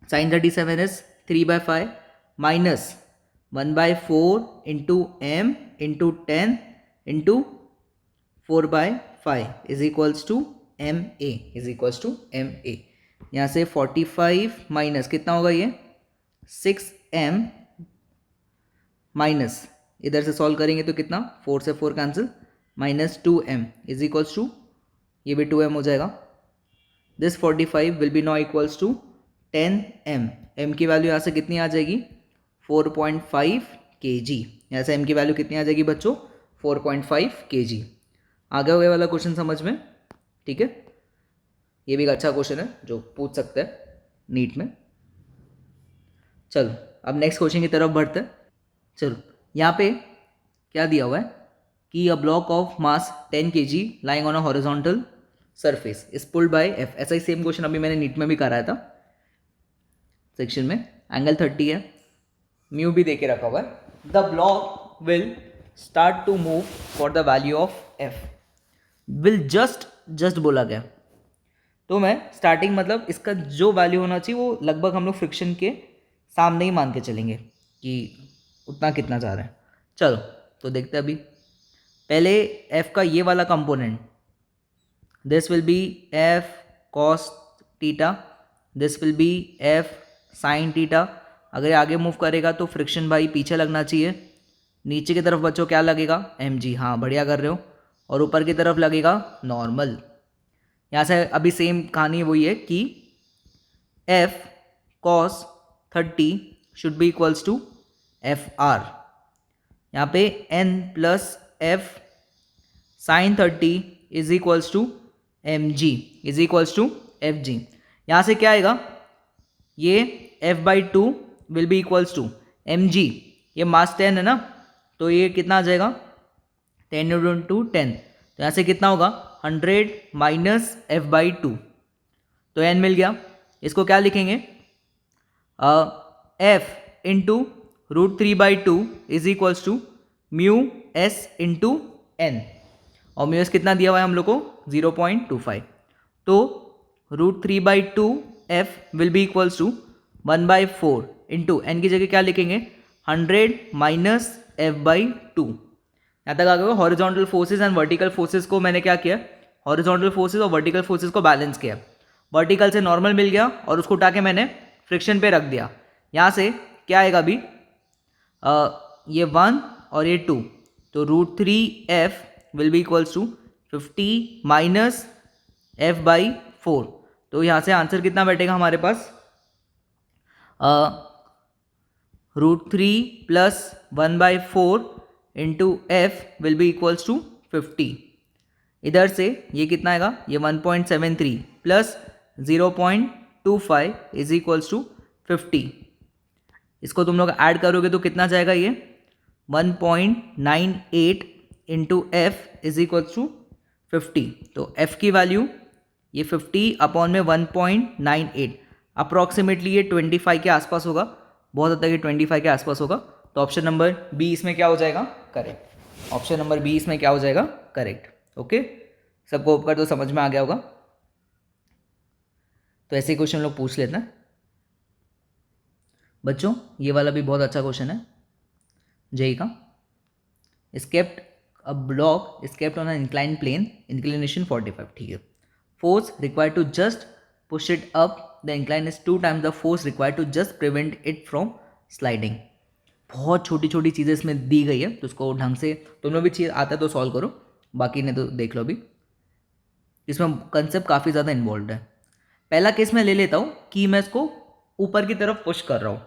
Sine 37 is 3/5 minus 1/4 into m into 10 into 4/5 is equals to M a is equals to M a. यहाँ से 45 माइनस कितना होगा ये 6m माइनस इधर से सॉल्व करेंगे तो कितना 4 से 4 cancel minus 2m is equals to ये भी 2m हो जाएगा। This 45 will be now equals to 10m। m की वैल्यू यहाँ से कितनी आ जाएगी 4.5 kg। यहाँ से m की वैल्यू कितनी आ जाएगी बच्चों 4.5 kg। आगे हुए वाला क्वेश्चन समझ में, ठीक है। ये भी एक अच्छा क्वेश्चन है जो पूछ सकते हैं नीट में। चलो अब नेक्स्ट क्वेश्चन की तरफ बढ़ते हैं। चलो यहाँ पे क्या दिया हुआ है कि a block of mass 10 kg lying on a horizontal surface is pulled bye F. ऐसा ही सेम क्वेश्चन अभी मैंने नीट में भी कराया था सेक्शन में। एंगल 30 है, म्यू भी देके रखा हुआ है। The block will start to move for the value of f. Will just बोला गया तो मैं स्टार्टिंग मतलब इसका जो वैल्यू होना चाहिए वो लगभग हम लोग फ्रिक्शन के सामने ही मान के चलेंगे कि उतना कितना जा रहा है। चलो तो देखते हैं अभी पहले f का ये वाला component, this will B f cos theta, this will B f sin theta. अगर आगे मूव करेगा तो फ्रिक्शन भाई पीछे लगना चाहिए। नीचे की तरफ बच्चों क्या लगेगा mg, हाँ बढ़िया कर रहे हो। और ऊपर की तरफ लगेगा नॉर्मल। यहाँ से अभी सेम कहानी वही है कि f cos 30 should be equals to f r. यहाँ पे n plus f sin 30 is equals to M G is equals to f g. यहाँ से क्या आएगा ये f/2 will be equals to M g. ये मास 10 है ना तो ये कितना आ जाएगा 10 into 10। तो यहाँ से कितना होगा 100 माइनस f/2 तो n मिल गया। इसको क्या लिखेंगे f into √3/2 is equals to mu s into n। और म्यू एस कितना दिया हुआ है हम लोग को 0.25। तो √3/2 f will be equals to 1/4 into n की जगह क्या लिखेंगे 100 माइनस f/2। यहाँ तक आ गया। Horizontal forces and vertical forces को मैंने क्या किया हॉरिजॉन्टल फोर्सेस और वर्टिकल फोर्सेस को बैलेंस किया। वर्टिकल से नॉर्मल मिल गया और उसको उठा के मैंने फ्रिक्शन पे रख दिया। यहाँ से क्या आएगा अभी ये 1 और ये 2 तो √3f will be equals to 50 minus f/4। तो यहाँ से आंसर कितना बैठेगा हमारे पास √3 plus 1/4 into F will be equals to 50। इधर से ये कितना आएगा ये 1.73 प्लस 0.25 इज इक्वल्स टू 50। इसको तुम लोग ऐड करोगे तो कितना जाएगा ये 1.98 into F is equals to 50। तो एफ की वैल्यू ये 50 अपॉन में 1.98 अप्रॉक्सीमेटली ये 25 के आसपास होगा। बहुत हद तक ये 25 के आसपास होगा। तो ऑप्शन नंबर बी इसमें क्या हो जाएगा करेक्ट। ऑप्शन नंबर बी इसमें क्या हो जाएगा करेक्ट। ओके सबको ऊपर तो समझ में आ गया होगा। तो ऐसे क्वेश्चन लोग पूछ लेते हैं बच्चों। ये वाला भी बहुत अच्छा क्वेश्चन है जेई का। Is kept a block is kept on an incline plane inclination 45। ठीक है। Force required to just push it up the incline is 2 times the force required to just prevent it from sliding. बहुत छोटी छोटी चीज़ें इसमें दी गई है तो उसको ढंग से तुम लोग भी चीज़ आता है तो सॉल्व करो, बाकी ने तो देख लो। अभी इसमें कंसेप्ट काफ़ी ज़्यादा इन्वॉल्व है। पहला केस मैं ले लेता हूँ कि मैं इसको ऊपर की तरफ पुश कर रहा हूँ।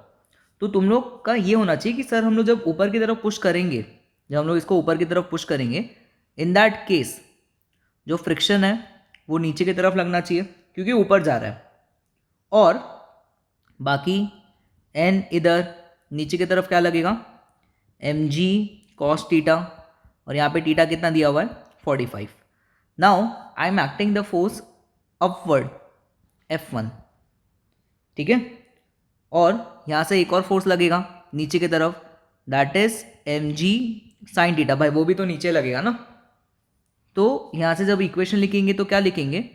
तो तुम लोग का ये होना चाहिए कि सर हम लोग जब ऊपर की तरफ पुश करेंगे, जब हम लोग इसको ऊपर की तरफ पुश करेंगे, इन दैट केस जो फ्रिक्शन है वो नीचे की तरफ लगना चाहिए क्योंकि ऊपर जा रहा है। और बाकी n इधर नीचे की तरफ क्या लगेगा mg cos थीटा। और यहाँ पे थीटा कितना दिया हुआ है 45। Now I am acting the force upward F1। ठीक है। और यहाँ से एक और फोर्स लगेगा नीचे की तरफ that is mg sin theta. भाई वो भी तो नीचे लगेगा ना। तो यहाँ से जब इक्वेशन लिखेंगे तो क्या लिखेंगे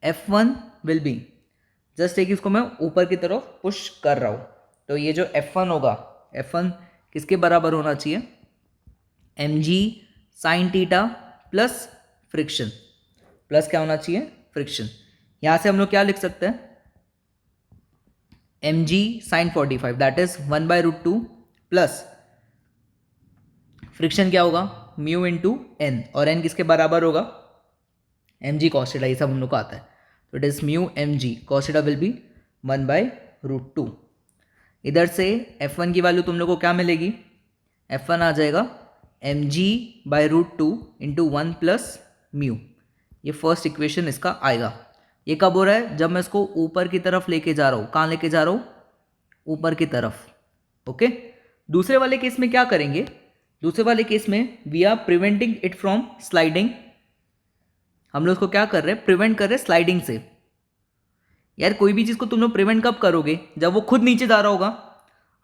F1 विल बी जस्ट एक इसको मैं ऊपर की तरफ पुश कर रहा हूँ तो ये जो F1 होगा F1 किसके बराबर होना चाहिए, mg sine theta plus friction, plus क्या होना चाहिए, फ्रिक्शन। यहाँ से हम लोग क्या लिख सकते हैं, mg sine 45 that is 1/√2 plus friction क्या होगा, म्यू इंटू एन, और एन किसके बराबर होगा, mg cos थीटा, ये सब हम लोग को आता है। तो it is mu mg cos theta will B 1/√2। इधर से f1 की वैल्यू तुम लोग को क्या मिलेगी, f1 आ जाएगा mg/√2 इंटू 1 प्लस म्यू। ये फर्स्ट इक्वेशन इसका आएगा। ये कब हो रहा है, जब मैं इसको ऊपर की तरफ लेके जा रहा हूँ। कहाँ लेके जा रहा हूँ, ऊपर की तरफ। ओके, दूसरे वाले केस में क्या करेंगे, दूसरे वाले केस में we are preventing it from sliding. हम लोग उसको क्या कर रहे हैं, प्रिवेंट कर रहे हैं स्लाइडिंग से। यार कोई भी चीज़ को तुम लोग प्रिवेंट कब करोगे, जब वो खुद नीचे जा रहा होगा।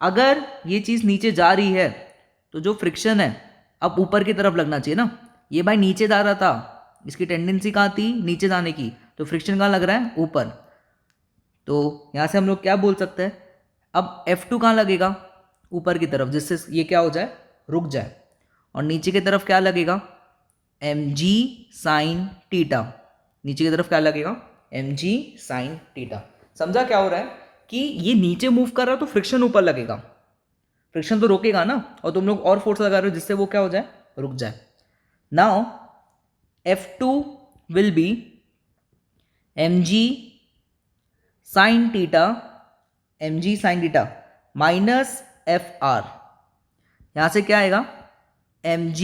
अगर ये चीज़ नीचे जा रही है तो जो फ्रिक्शन है अब ऊपर की तरफ लगना चाहिए ना। ये भाई नीचे जा रहा था, इसकी टेंडेंसी कहाँ थी, नीचे जाने की, तो फ्रिक्शन कहाँ लग रहा है, ऊपर। तो यहाँ से हम लोग क्या बोल सकते हैं, अब F2 कहाँ लगेगा, ऊपर की तरफ, जिससे ये क्या हो जाए, रुक जाए। और नीचे की तरफ क्या लगेगा, mg साइन टीटा, नीचे की तरफ क्या लगेगा, mg साइन टीटा। समझा क्या हो रहा है कि ये नीचे मूव कर रहा है तो फ्रिक्शन ऊपर लगेगा, फ्रिक्शन तो रोकेगा ना, और तुम लोग और फोर्स लगा रहे हो जिससे वो क्या हो जाए, रुक जाए। Now F2 will be mg sine theta, mg sine theta minus FR। यहाँ से क्या आएगा, mg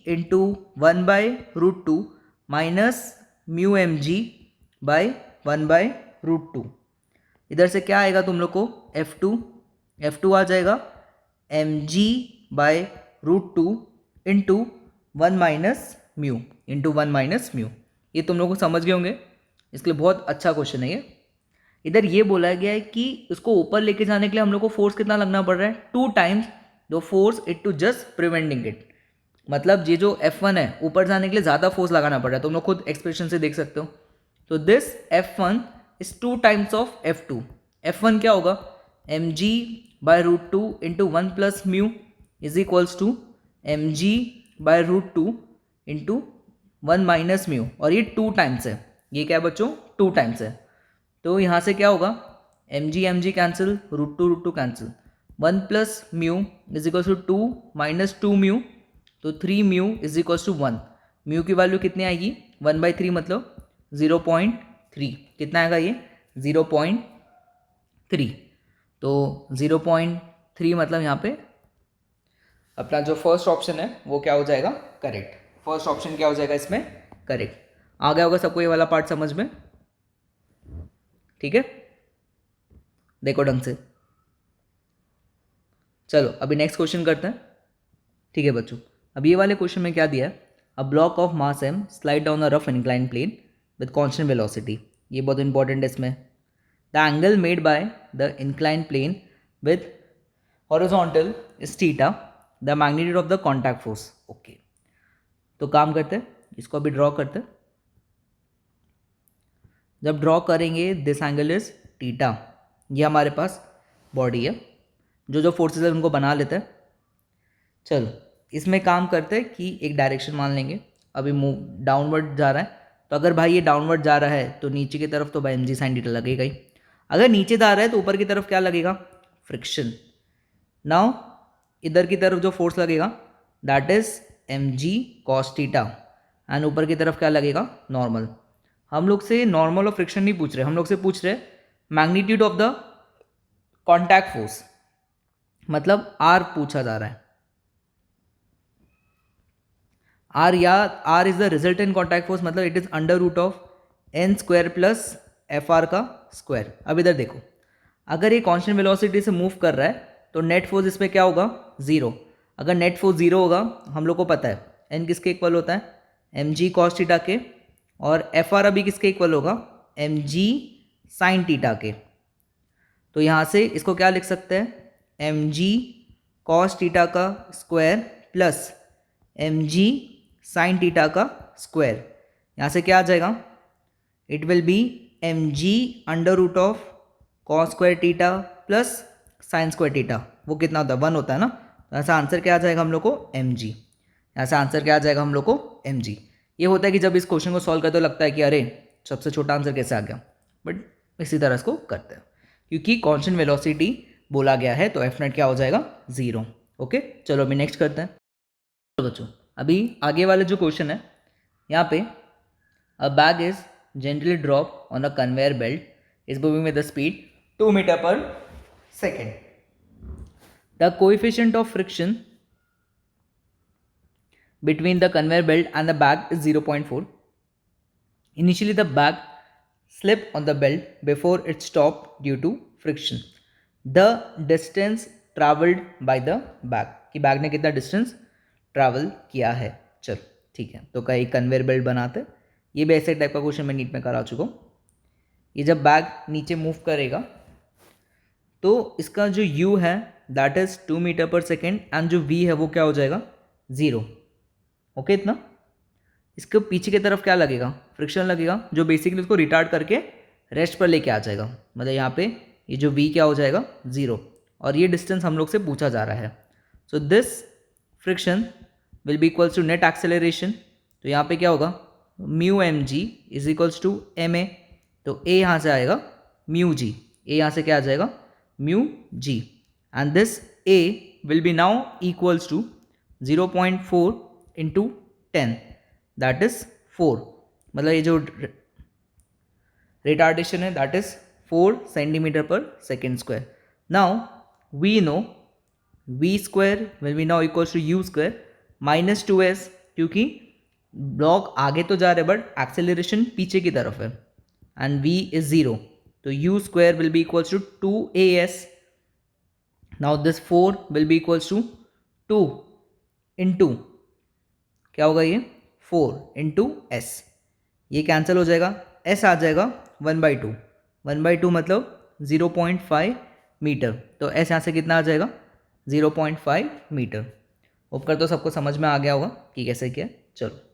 into 1/√2 minus mu mg by 1/√2। इधर से क्या आएगा तुम लोग को, F2 आ जाएगा mg/√2 into 1 minus mu into 1 minus mu. ये तुम लोग को समझ गए होंगे, इसके लिए बहुत अच्छा क्वेश्चन है ये। इधर ये बोला गया है कि इसको ऊपर लेके जाने के लिए हम लोग को फोर्स कितना लगना पड़ रहा है, 2 times the force it to just preventing it. मतलब ये जो F1 है ऊपर जाने के लिए ज़्यादा फोर्स लगाना पड़ रहा है, तुम लोग खुद एक्सप्रेशन से देख सकते हो। तो this F1 is 2 times of F2। F1 क्या होगा, mg/√2 into 1 plus mu is equals to mg/√2 into 1 minus mu, और ये 2 टाइम्स है। ये क्या है बच्चों, 2 टाइम्स है। तो यहाँ से क्या होगा, mg cancel, √2 cancel, 1 plus mu is equals to 2 minus 2 mu, तो 3 mu is equals to 1। Mu की वैल्यू कितनी आएगी, 1/3 मतलब 0.3। कितना आएगा ये, 0.3। तो 0.3 मतलब यहाँ पे अपना जो फर्स्ट ऑप्शन है वो क्या हो जाएगा, करेक्ट। फर्स्ट ऑप्शन क्या हो जाएगा इसमें, करेक्ट। आ गया होगा सबको ये वाला पार्ट समझ में, ठीक है। देखो ढंग से, चलो अभी नेक्स्ट क्वेश्चन करते हैं, ठीक है बच्चों। अब ये वाले क्वेश्चन में क्या दिया है, a block of mass m slide down a rough incline plane with constant velocity. ये बहुत इंपॉर्टेंट है इसमें। The angle made by the incline plane with horizontal is theta, the magnitude of the contact force. Okay, तो काम करते हैं, इसको अभी ड्रॉ करते हैं। जब ड्रॉ करेंगे दिस एंगल इज थीटा, ये हमारे पास बॉडी है, जो फोर्सेस है उनको बना लेते हैं। चलो इसमें काम करते हैं कि एक डायरेक्शन मान लेंगे, अभी मूव डाउनवर्ड जा रहा है, तो अगर भाई ये डाउनवर्ड जा रहा है तो नीचे की तरफ तो भाई mg साइन थीटा लगेगा ही। अगर नीचे जा रहा है तो ऊपर की तरफ क्या लगेगा, फ्रिक्शन। नाउ इधर की तरफ जो फोर्स लगेगा that is mg cos theta, and ऊपर की तरफ क्या लगेगा, नॉर्मल। हम लोग से नॉर्मल और फ्रिक्शन नहीं पूछ रहे, हम लोग से पूछ रहे magnitude of the contact force, मतलब R पूछा जा रहा है। R या R is the resultant contact force, मतलब it is √n² plus FR का स्क्वायर। अब इधर देखो, अगर ये कांस्टेंट वेलोसिटी से मूव कर रहा है तो नेट फोर्स इस पर क्या होगा, 0। अगर नेट फोर्स 0 होगा, हम लोग को पता है n किसके इक्वल होता है, mg cos थीटा के, और FR अभी किसके इक्वल होगा, mg sin थीटा के। तो यहाँ से इसको क्या लिख सकते हैं, mg cos थीटा का square plus mg sin theta का स्क्वायर। यहाँ से क्या आ जाएगा, it will be mg √cos² theta plus sin² theta वो कितना होता है, 1 होता है ना। तो ऐसा आंसर क्या आ जाएगा हम लोग को, mg। ऐसा आंसर क्या आ जाएगा हम लोग को, mg। ये होता है कि जब इस क्वेश्चन को सॉल्व करते तो लगता है कि अरे सबसे छोटा आंसर कैसे आ गया, बट इसी तरह इसको करते हैं क्योंकि कांस्टेंट वेलोसिटी बोला गया है, तो एफ नेट क्या हो जाएगा, 0। ओके, चलो अभी नेक्स्ट करते हैं। तो बच्चों अभी आगे वाले जो क्वेश्चन है यहाँ पे, a bag is generally drop on a conveyor belt is moving with the speed 2 metre per second. The coefficient of friction between the conveyor belt and the bag is 0.4. Initially the bag slipped on the belt before it stopped due to friction. The distance traveled by the bag, कि bag ने कितना distance travel किया है। चलो ठीक है, तो कहीं कन्वेयर बेल्ट बनाते, ये भी ऐसे टाइप का क्वेश्चन मैं नीट में करा चुका हूँ। ये जब बैग नीचे मूव करेगा तो इसका जो u है that is 2 metre per second and जो v है वो क्या हो जाएगा, 0। ओके इतना। इसके पीछे की तरफ क्या लगेगा, फ्रिक्शन लगेगा, जो बेसिकली उसको रिटार्ड करके रेस्ट पर लेके आ जाएगा। मतलब यहाँ पे ये जो v क्या हो जाएगा, 0, और ये डिस्टेंस हम लोग से पूछा जा रहा है। So this friction will be equals to net acceleration. तो यहाँ पे क्या होगा, mu M G is equals to M A. तो ए यहाँ से आएगा म्यू जी, ए यहाँ से क्या आ जाएगा, mu G, and this A will be now equals to 0.4 into 10 that is 4। मतलब ये जो रिटार्डेशन है that is 4 centimetre per second square. Now we know v square will be now equals to u square minus 2s, क्योंकि block आगे तो जा रहे but acceleration पीछे की तरफ है एंड v इज 0, तो u square will be equals to 2as। Now this 4 will be equals to 2 into क्या होगा, ये 4 इंटू एस, ये कैंसिल हो जाएगा, s आ जाएगा 1/2, 1/2 मतलब 0.5 मीटर। तो s यहाँ से कितना आ जाएगा, 0.5 मीटर। होप कर तो सबको समझ में आ गया होगा कि कैसे क्या। चलो